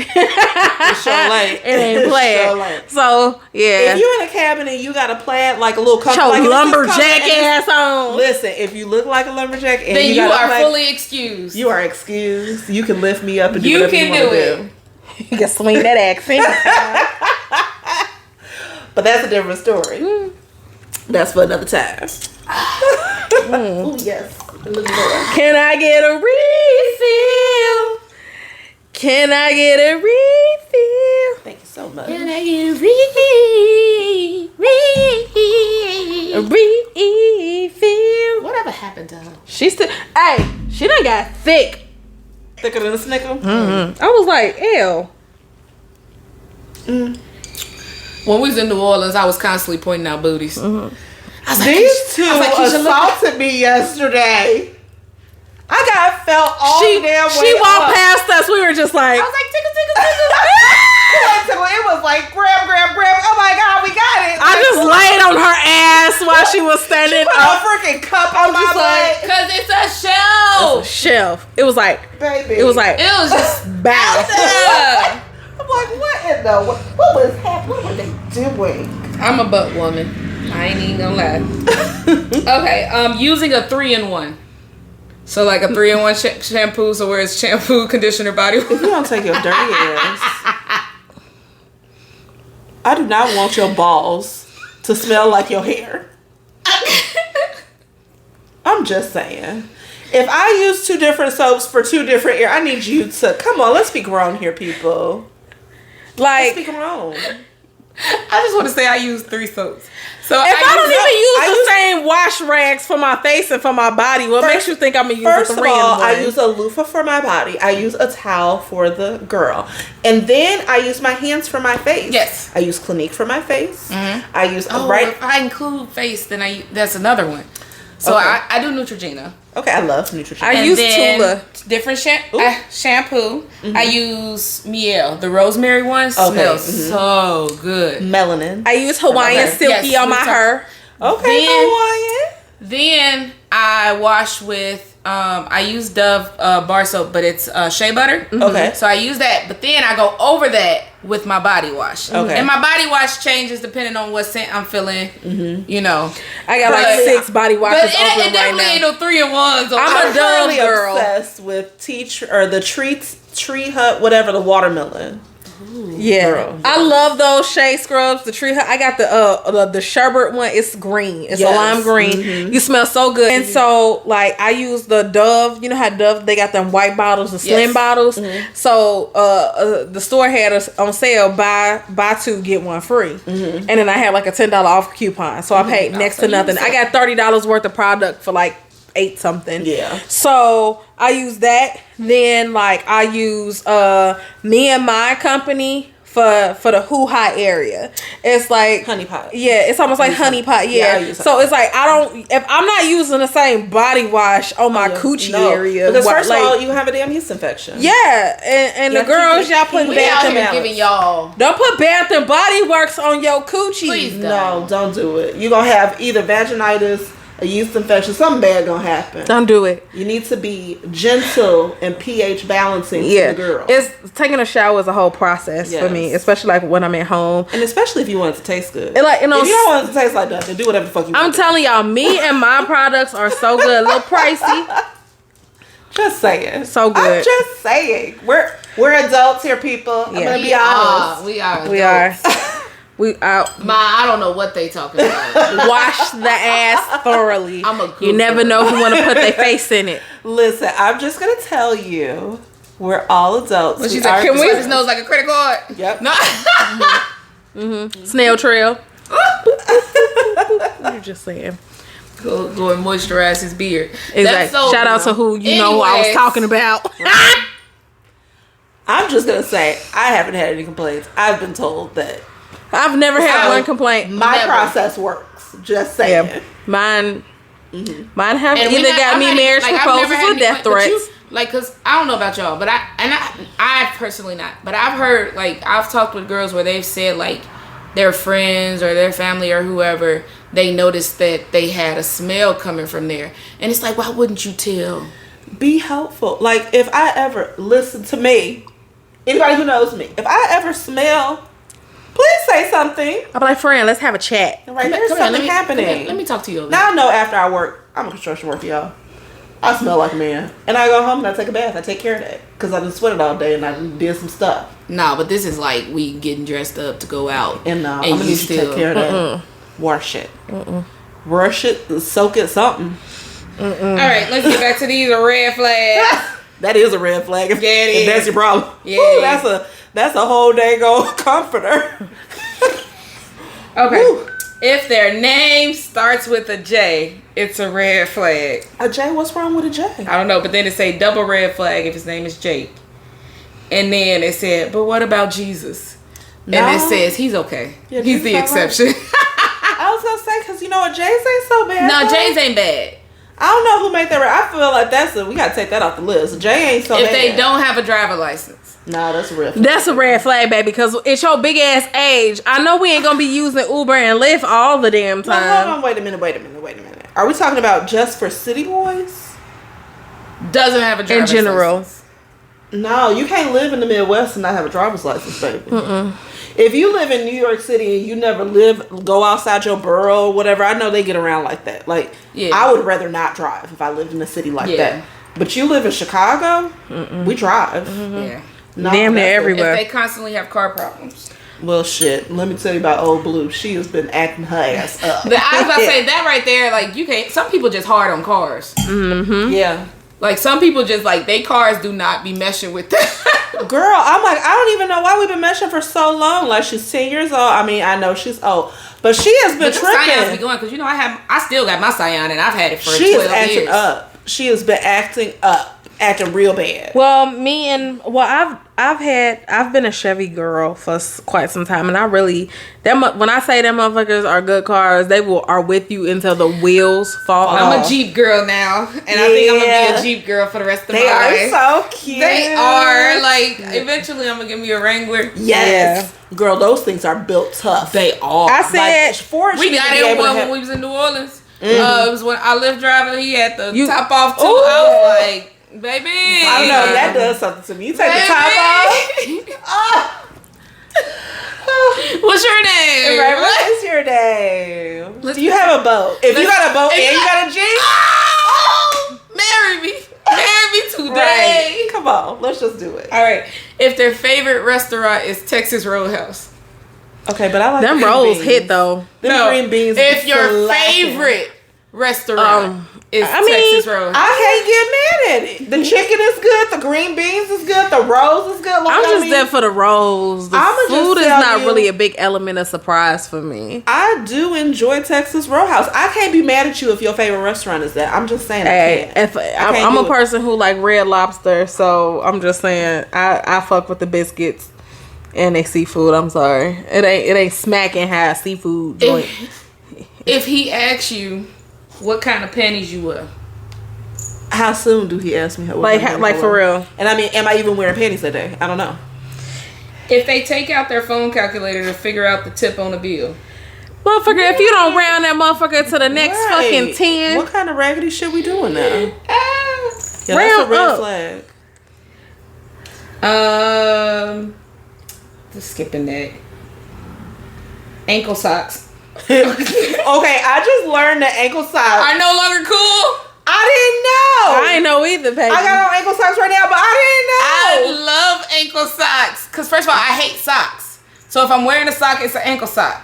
It's sure late. It ain't It's plaid. sure late. So yeah. If you're in a cabin and you got a plaid, like a little couple, Your like lumberjack ass on. Listen, if you look like a lumberjack, and Then you got a are plaid, fully excused. You are excused. You can lift me up and do You whatever can you want do to it. You can swing that accent. But that's a different story. That's for another time. Oh yes. Can I get a refill? Can I get a refill? Thank you so much. Can I get a Refill. Whatever happened to her? She still, hey, she done got thick. Thicker than a snicker. I was like, ew. When we was in New Orleans, I was constantly pointing out booties. I was like, These two Keisha, look. assaulted me yesterday. I got felt all She damn way. she walked up. past us. We were just like, I was like, tickle, tickle, tickle. It was like grab. Oh my god, we got it. I just laid on her ass while she was standing put a up. freaking cup on my butt, Cause it's a show. Shelf. It was like, baby. it was like, It was just bow. yeah. I'm like, what in the what was happening? What were they doing? I'm a butt woman. I ain't even gonna lie. Okay, using a 3-in-1. So like a 3-in-1 shampoo. So where it's shampoo, conditioner, body wash. If you don't take your dirty ass, I do not want your balls to smell like your hair. I'm just saying. If I use 2 different soaps for 2 different air, I need you to come on. Let's be grown here, people. Let's be Like, grown. I just want to say I use 3 soaps. So if I don't even use I the use- same wash rags for my face and for my body, what makes you think I'm gonna use First a of 3-in-1? all, I use a loofah for my body. I use a towel for the girl. And then I use my hands for my face. Yes. I use Clinique for my face. I use Oh, right. if I include face, then that's another one. So Okay. I do Neutrogena. Okay, I love Neutrogena. I And use then Tula. different shampoo. I use Miel. The rosemary one smells so good. Melanin. I use Hawaiian Okay. Silky Yes, on my we talk- hair. Okay, Then- Hawaiian. Then I wash with I use Dove bar soap, but it's shea butter. Okay. So I use that, but then I go over that with my body wash. Okay. And my body wash changes depending on what scent I'm feeling. You know, I got like 6 body but washes it open right definitely now. ain't no 3-in-1s. I'm a Dove really girl. obsessed with the tree hut, whatever, the watermelon. Yeah, Girl, I love those shea scrubs. The tree hut. I got the sherbet one. It's green. It's a lime green. You smell so good. And so like I use the Dove. You know how Dove they got them white bottles, the slim bottles. So the store had us on sale buy 2 get 1 free, and then I had like a $10 off coupon. So I paid next to nothing. I got $30 worth of product for like 8 something. Yeah. So I use that. Then like I use Me and My Company for the hoo-ha area. It's like Honey pot. Yeah, it's almost like honey pot. Yeah, I Yeah. use So it's like if I'm not using the same body wash on my coochie area. Because first like, of all, you have a damn yeast infection. yeah, and the Yeah, girls keep it- y'all put we Bath out and here giving y'all. don't put Bath and Body Works on your coochie. Please don't. No, don't do it. You're going to have either vaginitis, a yeast infection, something bad going to happen. Don't do it. You need to be gentle and pH balancing to Yeah, the girl. it's taking a shower is a whole process for Yes. me, especially like when I'm at home. And especially if you want it to taste good. And like, you know, if you don't want it to taste like that, then do whatever the fuck you want. I'm telling y'all, Me and My products are so good. A little pricey. Just saying. So good. I'm just saying. We're adults here, people. I'm Yeah. gonna be honest. We are. We are. adults. We out. I don't know what they talking about. Wash the ass thoroughly. I'm a good You never girl. know who want to put their face in it. Listen, I'm just gonna tell you, we're all adults. But she's are like, can we? just- His nose like a credit card. Yep. No. Snail trail. You're just saying. Go and moisturize his beard. Exactly. That's so Shout out to who you know who I was Anyways. talking about. I'm just gonna say, I haven't had any complaints. I've been told that I've never had So, one complaint. my Never. process works. Just saying. Yeah, mine have And we either not- got I'm me not- marriage like, I've proposals never had or any- death but you- threats. Like, cause I don't know about y'all, but I personally not. But I've heard, like, I've talked with girls where they've said, like, their friends or their family or whoever, they noticed that they had a smell coming from there, and it's like, why wouldn't you tell? Be helpful. Like, if I ever listen to me, anybody who knows me, if I ever smell, please say something. I'm like, friend, let's have a chat. Right, there's something happening. Let me talk to you. Now I know after I work, I'm a construction worker, y'all. I smell like a man. And I go home and I take a bath. I take care of that. Because I done sweated all day and I did some stuff. Nah, but this is like we getting dressed up to go out, And I'm going to need you to take care of that. Wash it. Wash it, soak it, something. All right, let's get back to these red flags. That is a red flag. If, Yeah, it if is. that's your problem. Yeah, Woo, it is. that's a whole dang old comforter. Okay. Woo. If their name starts with a J, it's a red flag. A J, what's wrong with a J? I don't know, but then it say double red flag if his name is Jake. And then it said, but what about Jesus? No. And it says he's okay. Yeah, He's Jesus the all right. exception. I was going to say, because you know what, J's ain't so bad. No, though. J's ain't bad. I don't know who made that. I feel like we got to take that off the list. J ain't so If bad. they don't have a driver license. No, that's a red flag. That's a red flag, baby, because it's your big ass age. I know we ain't gonna be using Uber and Lyft all the damn Well, time. hold on, wait a minute. Are we talking about just for city boys? Doesn't have a driver In general. license. No, you can't live in the Midwest and not have a driver's license, baby. If you live in New York City and you never go outside your borough or whatever, I know they get around like that. Like, Yeah. I would rather not drive if I lived in a city like Yeah. that. But you live in Chicago, we drive. Yeah. No, Damn near that's it. everywhere. If they constantly have car problems. Well, shit. Let me tell you about Old Blue. She has been acting her ass up. I was about to say that right there, like you can't, some people just hard on cars. Yeah. Like some people just like, they cars do not be meshing with that. Girl, I'm like, I don't even know why we've been meshing for so long. Like, she's 10 years old. I mean, I know she's old. But she has been But them Scions be tripping. going, because you know I still got my Scion and I've had it for She is 12 acting years. up. She has been acting up. Acting real bad. Well, I've been a Chevy girl for quite some time, and I really when I say them motherfuckers are good cars, they are with you until the wheels fall off. I'm a Jeep girl now, and I think I'm gonna be a Jeep girl for the rest of They my are life. so cute. They are like eventually I'm gonna give me a Wrangler. Yes. Girl, those things are built tough. They are. I said Like, Ford we should got be it able to one have- when we was in New Orleans. It was when I Lyft driver. He had the You- top off too. Ooh. I was like, baby. I know that does something to me. You take the top off. What's your name? Right, what is your name? Do you have a boat? If you got a boat and you got a G, marry me. Marry me today. right. Come on, let's just do it. All right. If their favorite restaurant is Texas Roadhouse. Okay, but I like Them the green rolls beans. hit though. Them green beans. If be your slapping. favorite restaurant is I mean, Texas Roadhouse. I can't get mad at it. The chicken is good. The green beans is good. The rolls is good. Like, I'm just there for the rolls. The I'ma just food is tell not you- really a big element of surprise for me. I do enjoy Texas Roadhouse. I can't be mad at you if your favorite restaurant is that. I'm just saying. Hey, I can't. if I'm do a it. person who like Red Lobster, so I'm just saying I fuck with the biscuits and they seafood. I'm sorry, it ain't smacking high seafood joint. If he asks you what kind of panties you wear, How soon do he ask me? What Like kind of like panties I for wear? real. And I mean, am I even wearing panties that day? I don't know. if they take out their phone calculator to figure out the tip on a bill, Motherfucker, if you don't round that motherfucker to the next Right. fucking 10, What kind of raggedy shit we doing now? Yeah, that's a Round red up. flag. just skipping that. Ankle socks Okay, I just learned that ankle socks. are no longer cool. I didn't know. I ain't know either, baby. I got on ankle socks right now, but I didn't I know. love ankle socks because first of all, I hate socks. So if I'm wearing a sock, it's an ankle sock.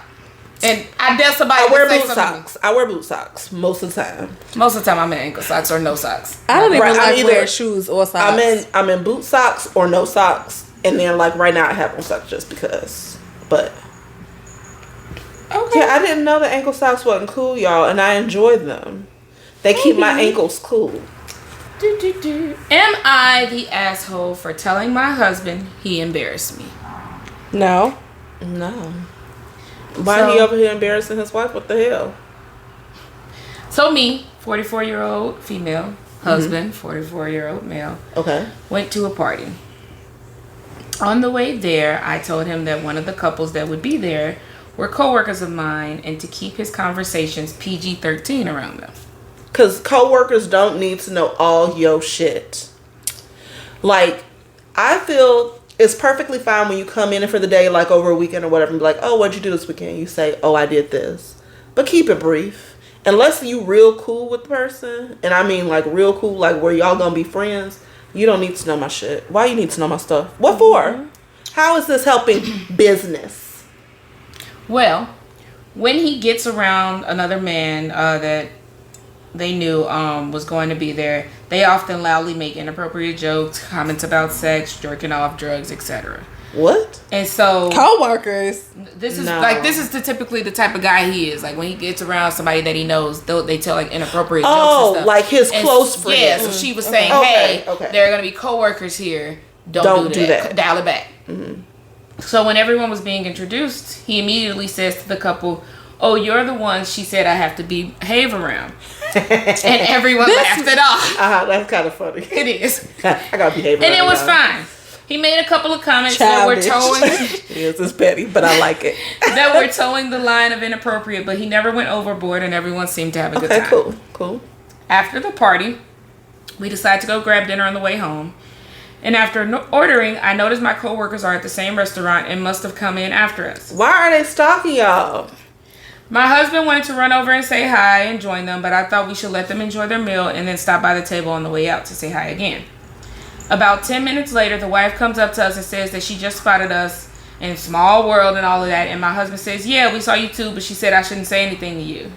And I dare somebody I to wear say boot something to me. socks. I wear boot socks most of the time. Most of the time, I'm in ankle socks or no socks. I don't even Right, I'm like either- wearing shoes or socks. I'm in boot socks or no socks, and then like right now I have on socks just because. But Okay. yeah, I didn't know that ankle socks wasn't cool, y'all, and I enjoyed them. They keep my ankles cool. Am I the asshole for telling my husband he embarrassed me? No. No. Why So- he over here embarrassing his wife? What the hell? So me, 44-year-old female, husband, 44-year-old male, Okay. went to a party. On the way there, I told him that one of the couples that would be there were coworkers of mine and to keep his conversations PG-13 around them. Because coworkers don't need to know all your shit. Like, I feel it's perfectly fine when you come in for the day, like over a weekend or whatever, and be like, oh, what'd you do this weekend? You say, oh, I did this. But keep it brief. Unless you real cool with the person, and I mean like real cool, like where y'all gonna be friends, you don't need to know my shit. Why you need to know my stuff? What for? How is this helping business? Well, when he gets around another man that they knew was going to be there, they often loudly make inappropriate jokes, comments about sex, jerking off, drugs, etc. What? And so Co-workers. this is No. typically the type of guy he is. Like when he gets around somebody that he knows, they tell like inappropriate jokes Oh, and stuff. like his And close friends. Yeah, so she was saying, Okay, hey, okay. there are going to be coworkers here. Don't Don't do do that. that. Dial it back. So when everyone was being introduced, he immediately says to the couple, oh, you're the ones she said I have to behave around. And everyone laughed it off. That's kind of funny. It is. I gotta behave. And it was fine. fine. He made a couple of comments Childish. that were towing Yes, it's petty, but I like it. that were towing the line of inappropriate, but he never went overboard and everyone seemed to have a good Okay, time. cool. After the party, we decided to go grab dinner on the way home. And after ordering, I noticed my coworkers are at the same restaurant and must have come in after us. Why are they stalking y'all? My husband wanted to run over and say hi and join them, but I thought we should let them enjoy their meal and then stop by the table on the way out to say hi again. About 10 minutes later, the wife comes up to us and says that she just spotted us in Small World and all of that. And my husband says, yeah, we saw you too, but she said I shouldn't say anything to you.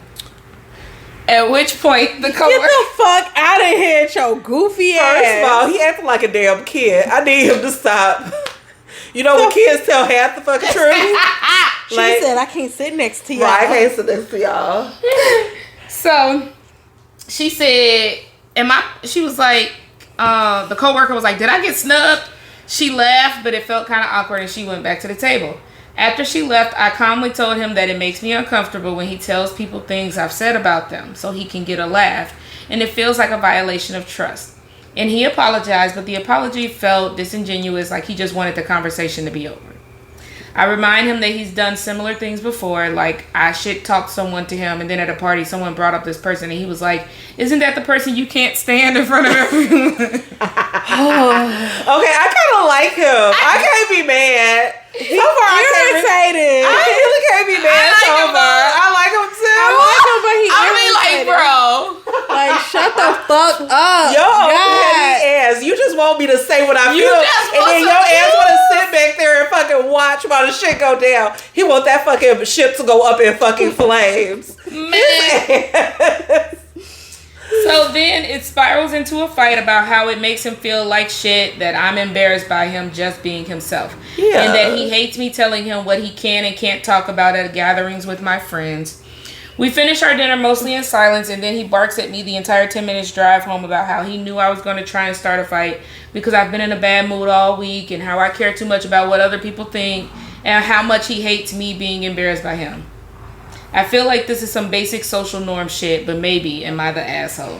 At which point, the Get coworker... the fuck out of here, with your goofy ass. First of all, he acting like a damn kid. I need him to stop. You know when kids tell half the fucking truth? She Like, said I can't sit next to y'all. right, I can't sit next to y'all. So she said, she was like, the coworker was like, did I get snubbed? She laughed, but it felt kind of awkward and she went back to the table. After she left, I calmly told him that it makes me uncomfortable when he tells people things I've said about them so he can get a laugh, and it feels like a violation of trust. And he apologized, but the apology felt disingenuous, like he just wanted the conversation to be over. I remind him that he's done similar things before, like I shit talked someone to him, and then at a party someone brought up this person and he was like, isn't that the person you can't stand in front of everyone? Okay, I kind of like him. I can't be mad. So far, irritated. I really can't be mad so far. I like him too. I like him, but he like, irritated. bro. Like, shut the fuck up. Yo, God. ass. You just want me to say what I You feel, just and want then some your ass juice. want to sit back there and fucking watch while the shit go down. He want that fucking ship to go up in fucking flames. Man. So then it spirals into a fight about how it makes him feel like shit, that I'm embarrassed by him just being himself. Yeah. And that he hates me telling him what he can and can't talk about at gatherings with my friends. We finish our dinner mostly in silence, and then he barks at me the entire 10 minutes drive home about how he knew I was going to try and start a fight because I've been in a bad mood all week and how I care too much about what other people think and how much he hates me being embarrassed by him. I feel like this is some basic social norm shit, but maybe am I the asshole?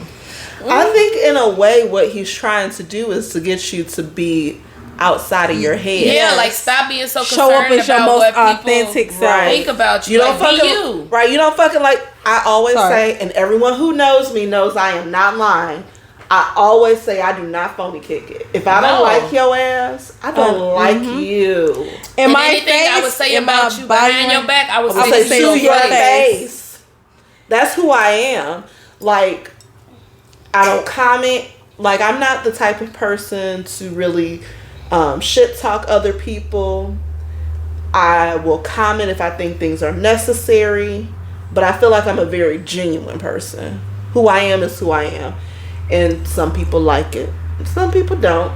I think in a way what he's trying to do is to get you to be outside of your head. Yeah, like stop being so Show up concerned as your about most what authentic people self. think about you. You don't like, fucking be you. right. You don't fucking like. I always Sorry. say, and everyone who knows me knows I am not lying. I always say I do not phony kick it. If I don't No. like your ass, I don't like you. In And my anything face, I would say in about my you body behind your back, I would I say say to to your face. face. That's who I am. Like, I don't comment. Like, I'm not the type of person to really shit talk other people. I will comment if I think things are necessary, but I feel like I'm a very genuine person. Who I am is who I am. And some people like it. Some people don't.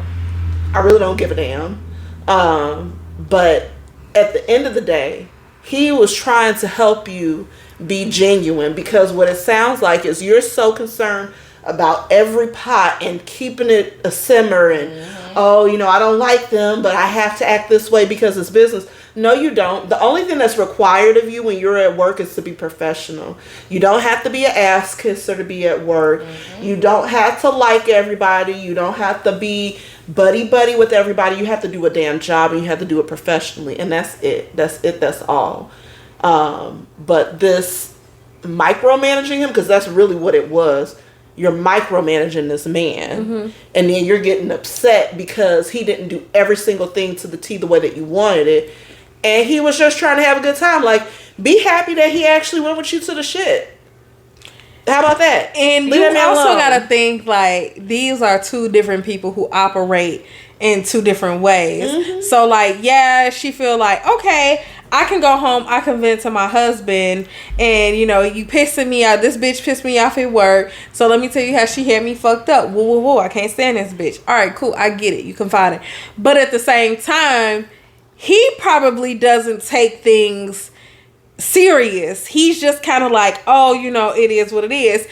I really don't give a damn. But at the end of the day, he was trying to help you be genuine, because what it sounds like is you're so concerned about every pot and keeping it a simmer and oh, you know, I don't like them, but I have to act this way because it's business. No, you don't. The only thing that's required of you when you're at work is to be professional. You don't have to be an ass kisser to be at work. You don't have to like everybody. You don't have to be buddy with everybody. You have to do a damn job, and you have to do it professionally, and that's it. That's all. But this micromanaging him, because that's really what it was. You're micromanaging this man, and then you're getting upset because he didn't do every single thing to the T the way that you wanted it, and he was just trying to have a good time. Like, be happy that he actually went with you to the shit. How about that? And Leave you that man also alone. gotta think, like, these are two different people who operate in two different ways. So, like, yeah, she feel like, okay, I can go home, I can vent to my husband, and, you know, you pissing me out. This bitch pissed me off at work, so let me tell you how she had me fucked up. Whoa, I can't stand this bitch. All right, cool, I get it. You confide it. But at the same time, he probably doesn't take things serious. He's just kind of like, oh, you know, it is what it is.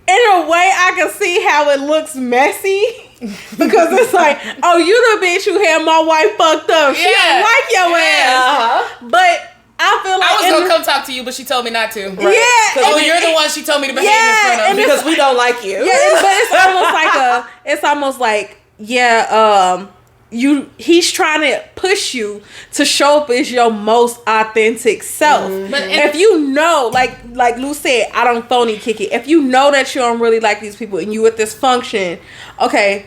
In a way, I can see how it looks messy. Because it's like, oh, you the bitch who had my wife fucked up. She don't like your ass. But I feel like I was gonna come talk to you, but she told me not to. Yeah. Oh, you're the one she told me to behave in front of. and because we don't like you. Yeah, but it's almost like he's trying to push you to show up as your most authentic self. But if you know, like Lou said, I don't phony kick it. If you know that you don't really like these people and you at this function, okay,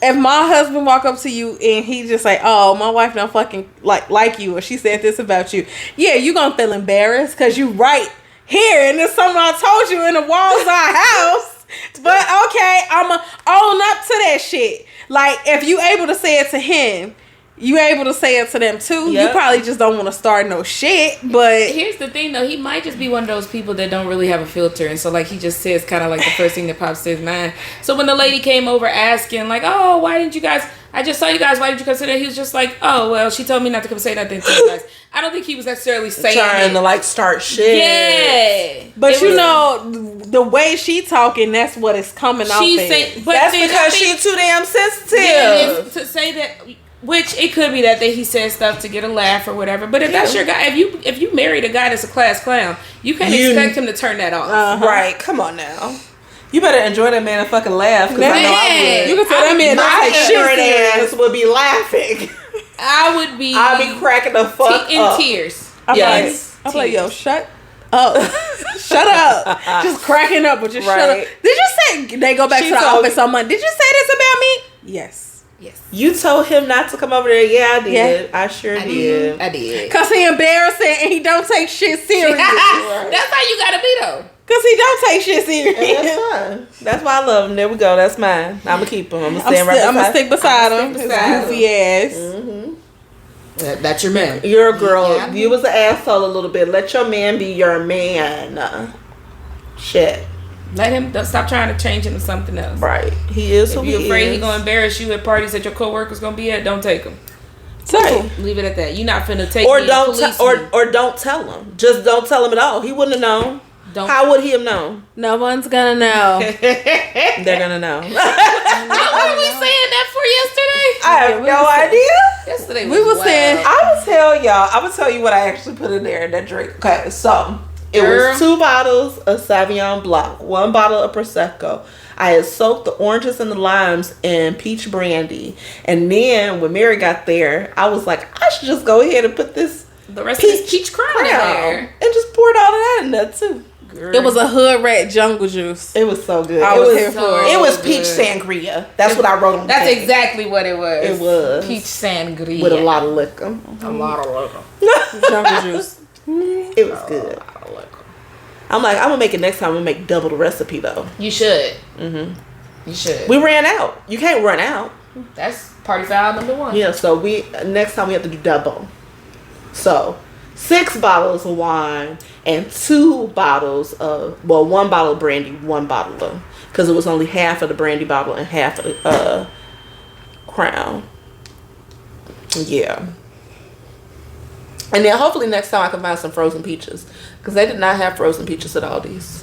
if my husband walk up to you and he just like, oh, my wife don't fucking like you, or she said this about you, yeah, you gonna feel embarrassed because you right here and it's something I told you in the walls of our house. But okay, I'ma own up to that shit. Like, if you able to say it to him, you able to say it to them too. Yep. You probably just don't want to start no shit. But here's the thing, though. He might just be one of those people that don't really have a filter. And so, like, he just says kind of like the first thing that pops to his mind. So when the lady came over asking, like, oh, why didn't you guys... I just saw you guys. Why did you come say that? He was just like, oh, well, she told me not to come say nothing to you guys. I don't think he was necessarily saying Trying it. to, like, start shit. Yeah. But It you was- know, the way she talking, that's what is coming off. She's as. saying... But That's then I because think- she's too damn sensitive. Yeah, and to say that, which it could be that he says stuff to get a laugh or whatever. But if that's your guy, if you married a guy that's a class clown, you can't expect him to turn that off. Right, come on now. You better enjoy that man and fucking laugh, because I know I would. You can tell that man My don't take shit ignorant serious. ass would be laughing. I would be. I'd be cracking the fuck in up. tears. Yes. I'm like, yo, shut up. Shut up. Just cracking up, but just shut up. Right. Did you say, they go back She to the told office on Monday, did you say this about me? Yes. Yes. You told him not to come over there. Yeah, I did. Yeah. I sure did. I did. Cause he embarrassing and he don't take shit serious. That's how you gotta be though. Cause he don't take shit serious. And that's fine. That's why I love him. There we go. That's mine. I'm gonna keep him. I'm gonna stand right I'm gonna stick beside him. stick His beside goofy ass. Mm-hmm. That's your man. You're a girl. Yeah. You was an asshole a little bit. Let your man be your man. Shit. Let him stop trying to change him to something else. Right. He is If who you're he afraid is. he's gonna embarrass you at parties that your coworkers gonna be at, don't take him. Right. Leave it at that. You're not finna take Or me don't and police me. or don't tell him. Just don't tell him at all. He wouldn't have known. Don't. How would he have known? No one's gonna know. They're gonna know. What were we saying that for yesterday? I have no idea. Yesterday We was saying- I will tell y'all. I will tell you what I actually put in there in that drink. Okay, so it Girl. was 2 bottles of Sauvignon Blanc, 1 bottle of Prosecco. I had soaked the oranges and the limes in peach brandy, and then when Mary got there, I was like, I should just go ahead and put this the rest of this peach crown in there. and just poured all of that in there too. Girl. It was a hood rat jungle juice. It was so good. I it was was here for it. It was So peach good. sangria. That's what I wrote on the That's packet. exactly what it was. It was. Peach sangria. With a lot of liquor. A lot of liquor. Jungle juice. It was good. I'm like, I'm gonna make it next time. I'm gonna make double the recipe though. You should. Mm-hmm. You should. We ran out. You can't run out. That's party foul number 1. Yeah, so we next time we have to do double. So 6 bottles of wine and 2 bottles of 1 bottle of brandy, 1 bottle of, because it was only half of the brandy bottle and half of the Crown. Yeah. And then hopefully next time I can find some frozen peaches, because they did not have frozen peaches at Aldi's,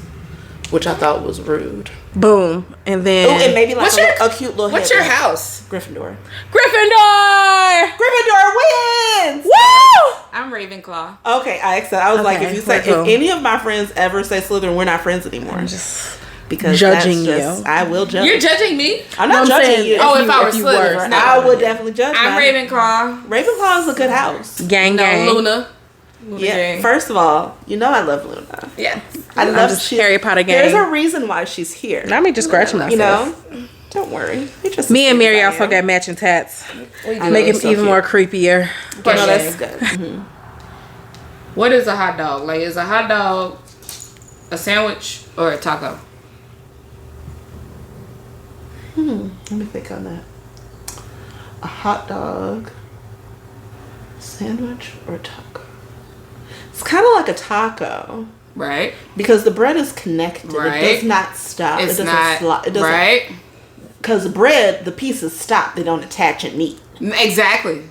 which I thought was rude. Boom. And Oh, then and maybe like What's a cute little What's your headband. house? Gryffindor. Gryffindor. Gryffindor wins. Woo! I'm Ravenclaw. Okay, I accept. I was like, Okay, if you say, cool. if any of my friends ever say Slytherin, we're not friends anymore. I'm just Because judging that's just, you. I will judge. You're judging me? I'm not No, I'm judging saying you. Oh, if I were you Slytherin. were. No. I would definitely judge. I'm mine. Ravenclaw. Ravenclaw is a good house. gang No, gang. Luna. Yeah. gang. First of all, you know I love Luna. Yeah. I I'm love just she- Harry Potter gang. There's a reason why she's here. Not me just scratching myself. You know. Don't worry. You're just Me and as cute Mary as I also am. got matching tats. We do. Make it's it so even cute. more creepier. No, Okay. that's good. Mhm. What is a hot dog? Like, is a hot dog a sandwich or a taco? Let me think on that. A hot dog, sandwich, or a taco? It's kind of like a taco Right? because the bread is connected. Right. It does not stop. It's it doesn't not. It doesn't. Right? Because the bread, the pieces stop. They don't attach and meet. Exactly.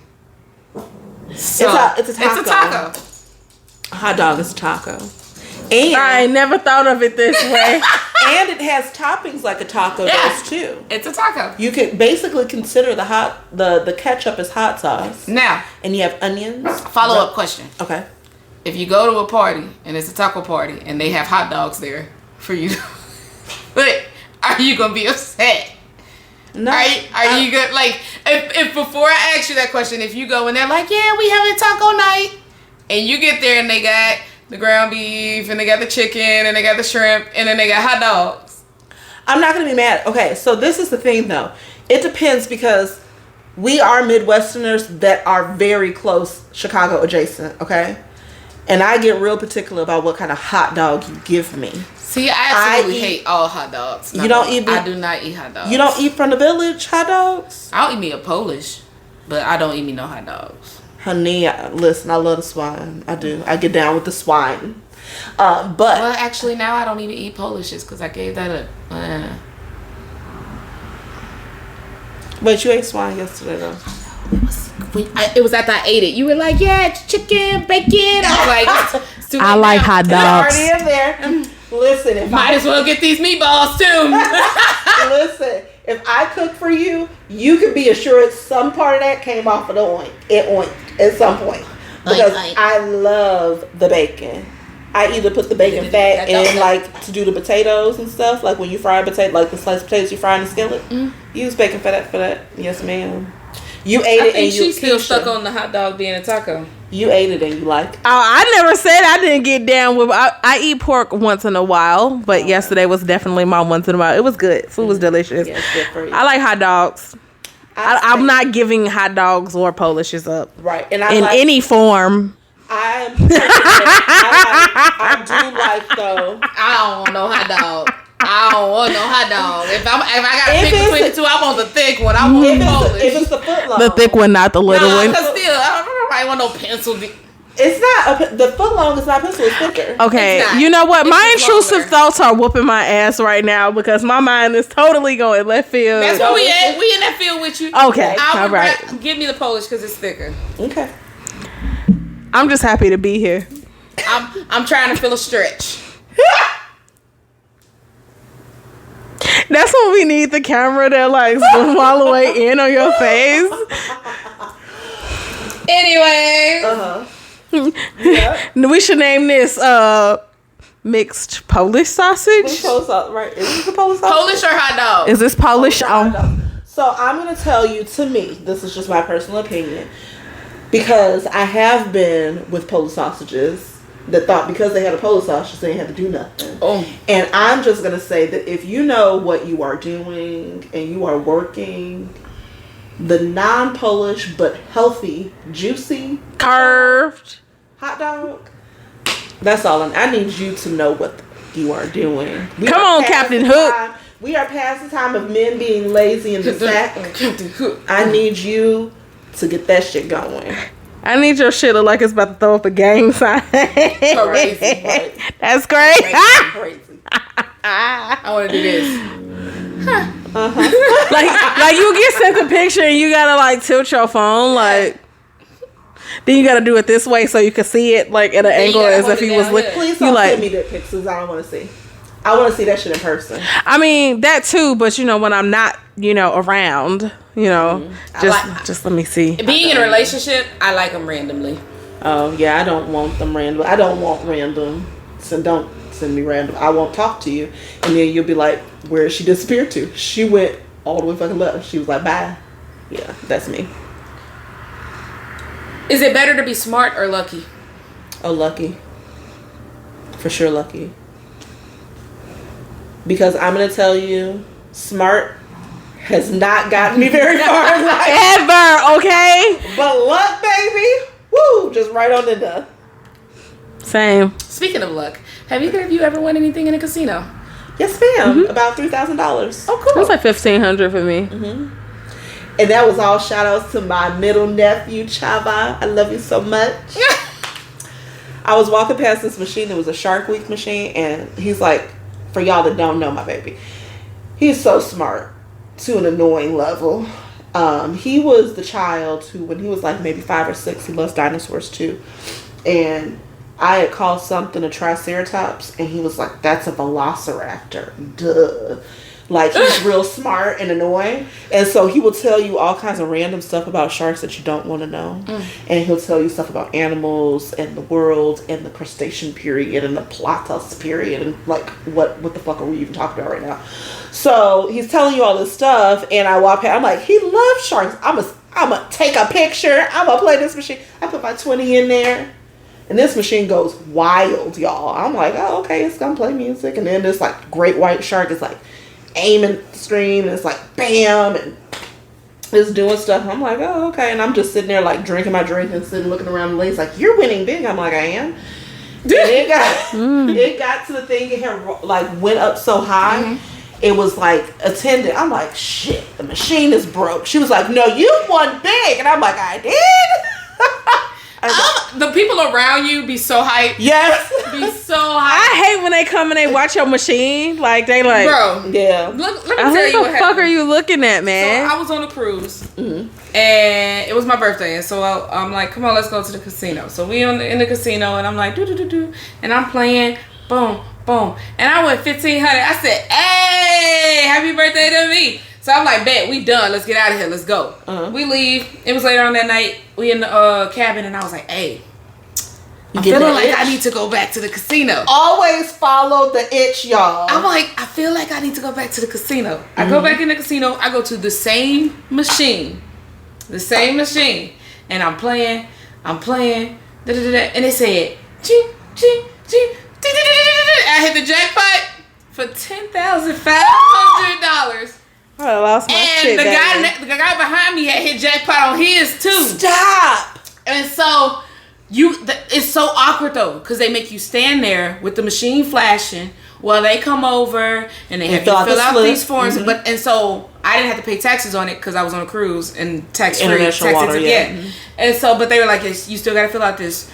So, It's a taco. It's a taco. A hot dog is a taco. And I never thought of it this way. and it has toppings like a taco Yeah. does too. It's a taco. You can basically consider the ketchup as hot sauce, Now, and you have onions. follow up question. Okay. If you go to a party and it's a taco party and they have hot dogs there for you, but are you gonna be upset? No. Are you good? Like, if before I ask you that question, if you go and they're like, yeah, we having taco night, and you get there and they got the ground beef and they got the chicken and they got the shrimp and then they got hot dogs. I'm not gonna be mad. Okay, so this is the thing though. It depends because we are Midwesterners that are very close Chicago adjacent, okay? And I get real particular about what kind of hot dog you give me. See, I absolutely I eat- hate all hot dogs. You don't eat the- I do not eat hot dogs. You don't eat from the village hot dogs? I'll eat me a Polish, but I don't eat me no hot dogs. Honey, listen, I love the swine. I do. I get down with the swine. But Well, actually, now I don't even eat Polishes because I gave that up. wait, you ate swine yesterday though. It was after I ate it. You were like, yeah, it's chicken, bacon. I was like, it's too I late like now. hot It's dogs. already in there. Listen, if Might as well get these meatballs too. listen, if I cook for you, you can be assured some part of that came off of the oink. It oinked at some point. Because Oink. I love the bacon. I either put the bacon fat in like to do the potatoes and stuff, like when you fry a potato, like the sliced potatoes you fry in the skillet. Use bacon fat for that. Yes, ma'am. You ate I it and think you she's still Keisha, stuck on the hot dog being a taco. You ate it and you like. I never said I didn't get down with. I eat pork once in a while, but yesterday was definitely my once in a while. It was good. Food was delicious. Yeah, it's good for you. I like hot dogs. I'm not giving hot dogs or Polishes up. Right. And in any form. I do like though. I don't want no hot dog. I don't want no hot dog. If I gotta pick between the two, I want the thick one. I want Polish. If it's the foot long. The thick one, not the little one. Because still, I want no pencil. It's not the foot long is not pencil. It's thicker. Okay, you know what? My intrusive thoughts are whooping my ass right now because my mind is totally going left field. That's where we at. We in that field with you. Okay, all right. Give me the Polish because it's thicker. Okay. I'm just happy to be here. I'm trying to feel a stretch. That's when we need the camera that like zoom all the way in on your face. Anyway. Yeah. We should name this mixed Polish sausage. Right. Is this the Polish sausage? Polish or hot dog? Is this Polish? So I'm going to tell you, to me, this is just my personal opinion, because I have been with Polish sausages that thought because they had a Polish sausage, they didn't have to do nothing. Oh. And I'm just going to say that if you know what you are doing and you are working, the non-Polish but healthy, juicy, curved hot dog, that's all. I need you to know what you are doing. Come on, Captain Hook. We are past the time of men being lazy in the sack. I need you to get that shit going. I need your shit look like it's about to throw up a gang sign. Crazy, right? That's great. Crazy. I want to do this. like you get sent a picture and you gotta like tilt your phone like. Then you gotta do it this way so you can see it like at an angle as if he was looking. Please don't send me that pictures. I don't want to see. I want to see that shit in person. I mean that too, but when I'm not, around, just let me see. Being in a relationship, I like them randomly. Oh yeah, I don't want them random. I don't want random. So don't send me random. I won't talk to you, and then you'll be like, "Where did she disappear to? She went all the way fucking left." She was like, "Bye." Yeah, that's me. Is it better to be smart or lucky? Oh, lucky. For sure, lucky. Because I'm gonna tell you, smart has not gotten me very far in life. Ever, okay? But luck, baby, woo, just right on into. Same. Speaking of luck, have either of you ever won anything in a casino? Yes, ma'am. Mm-hmm. About $3,000. Oh, cool. It was like $1,500 for me. Mm-hmm. And that was all shout outs to my middle nephew, Chava. I love you so much. I was walking past this machine. It was a Shark Week machine, and he's like, for y'all that don't know my baby, he's so smart to an annoying level. He was the child who, when he was like maybe 5 or 6, he loves dinosaurs too. And I had called something a triceratops, and he was like, that's a velociraptor. Duh. Like, he's real smart and annoying. And so he will tell you all kinds of random stuff about sharks that you don't want to know. And he'll tell you stuff about animals and the world and the crustacean period and the Platos period. And like, what the fuck are we even talking about right now? So he's telling you all this stuff. And I walk past, I'm like, he loves sharks. I'm gonna take a picture. I'm gonna play this machine. I put my 20 in there. And this machine goes wild, y'all. I'm like, oh, okay, it's gonna play music. And then this like great white shark is like aiming the stream, and it's like bam, and it's doing stuff. I'm like, oh, okay. And I'm just sitting there like drinking my drink and sitting looking around the lake. It's like, you're winning big. I'm like, I am. And it got to the thing, it had like went up so high. Mm-hmm. It was like attended. I'm like, shit, the machine is broke. She was like, no, you won big. And I'm like, I did. The people around you be so hyped. Yes. Be so hyped. I hate when they come and they watch your machine. Like, they like... Bro. Yeah. Let me tell you what happened. What the fuck are you looking at, man? So, I was on a cruise. Mm-hmm. And it was my birthday. And so, I'm like, come on, let's go to the casino. So, we in the casino. And I'm like, do. And I'm playing. Boom, boom. And I went 1,500. I said, hey, happy birthday to me. So I'm like, bet, we done. Let's get out of here. Let's go. We leave. It was later on that night. We in the cabin, and I was like, hey, I'm feeling like I need to go back to the casino. Always follow the itch, y'all. I'm like, I feel like I need to go back to the casino. Mm-hmm. I go back in the casino. I go to the same machine. And I'm playing. And it said, ching, ching, ching. I hit the jackpot for $10,500. I lost my shit. And the guy behind me had hit jackpot on his too. Stop. And so it's so awkward though, because they make you stand there with the machine flashing while they come over and they have you fill out these forms. Mm-hmm. And so I didn't have to pay taxes on it because I was on a cruise and tax free. Mm-hmm. And so, but they were like, you still got to fill out this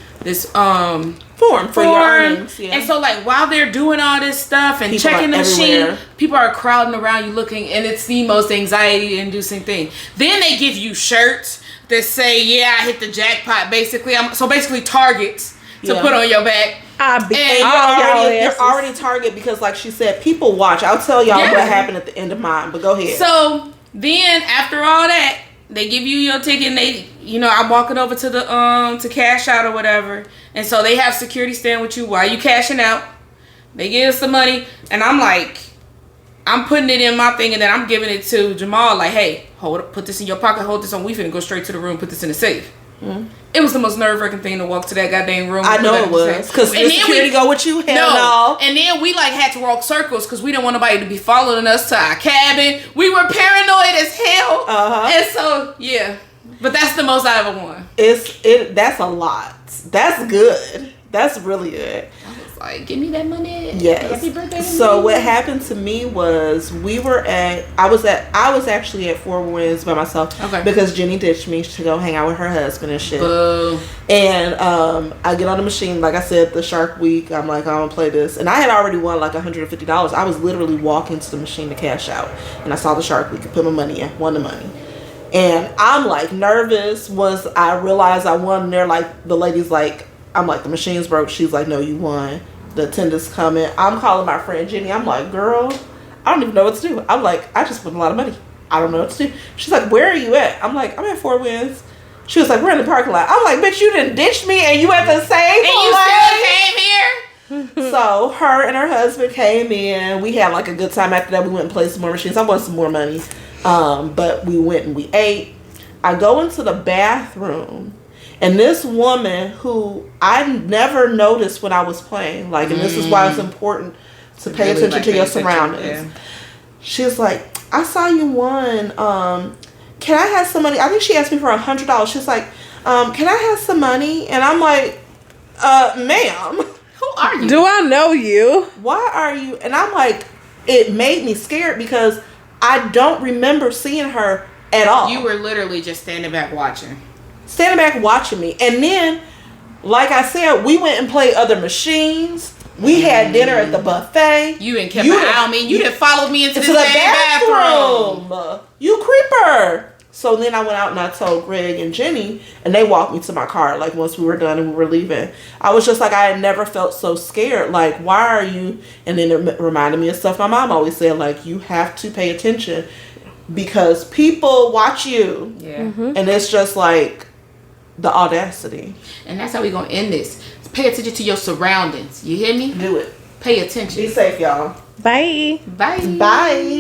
form for your earnings. Yeah. And so, like, while they're doing all this stuff and people checking the machine, people are crowding around you looking, and it's the most anxiety-inducing thing. Then they give you shirts that say, "Yeah, I hit the jackpot." Basically, so basically targets to put on your back. You're already target because, like she said, people watch. I'll tell y'all what happened at the end of mine, but go ahead. So then, after all that, they give you your ticket, and they, I'm walking over to the to cash out or whatever, and so they have security stand with you while you cashing out. They give us the money, and I'm like, I'm putting it in my thing, and then I'm giving it to Jamal, like, hey, put this in your pocket, hold this on. We finna go straight to the room, put this in the safe. Mm-hmm. It was the most nerve-wracking thing to walk to that goddamn room. I know it was, because the security go with you. No, and then we like had to walk circles because we didn't want nobody to be following us to our cabin. We were paranoid as hell, and so but that's the most I ever won. That's a lot. That's good. That's really good. I was like, give me that money. Yes. Happy birthday to me. What happened to me was I was actually at Fort Winds by myself because Jenny ditched me to go hang out with her husband and shit. Boo. And I get on the machine, like I said, the Shark Week. I'm like, I'm gonna play this, and I had already won like $150. I was literally walking to the machine to cash out, and I saw the Shark Week and put my money in, won the money. And I'm like nervous once I realized I won. And they're like, the lady's like, I'm like, the machine's broke. She's like, no, you won. The attendant's coming. I'm calling my friend Jenny. I'm like, girl, I don't even know what to do. I'm like, I just won a lot of money. I don't know what to do. She's like, where are you at? I'm like, I'm at Fort Winds. She was like, we're in the parking lot. I'm like, bitch, you didn't ditch me and you at the same and you still came here? So her and her husband came in. We had like a good time. After that, we went and played some more machines. I wanted some more money. But we went and we ate. I go into the bathroom, and this woman who I never noticed when I was playing, like, and this is why it's important to pay attention to your surroundings. Yeah. She's like, I saw you won. Can I have some money? I think she asked me for $100. She's like, can I have some money? And I'm like, ma'am, who are you? Do I know you? Why are you? And I'm like, it made me scared because I don't remember seeing her at all. You were literally just standing back watching. Me. And then, like I said, we went and played other machines. We had dinner at the buffet. You didn't keep an eye on me. You didn't follow me into the bathroom. You creeper. So then I went out and I told Greg and Jenny, and they walked me to my car, like, once we were done and we were leaving. I was just like, I had never felt so scared. Like, why are you? And then it reminded me of stuff my mom always said, like, you have to pay attention because people watch you. Yeah. Mm-hmm. And it's just like the audacity. And that's how we're going to end this. Pay attention to your surroundings. You hear me? Do it. Pay attention. Be safe, y'all. Bye. Bye. Bye.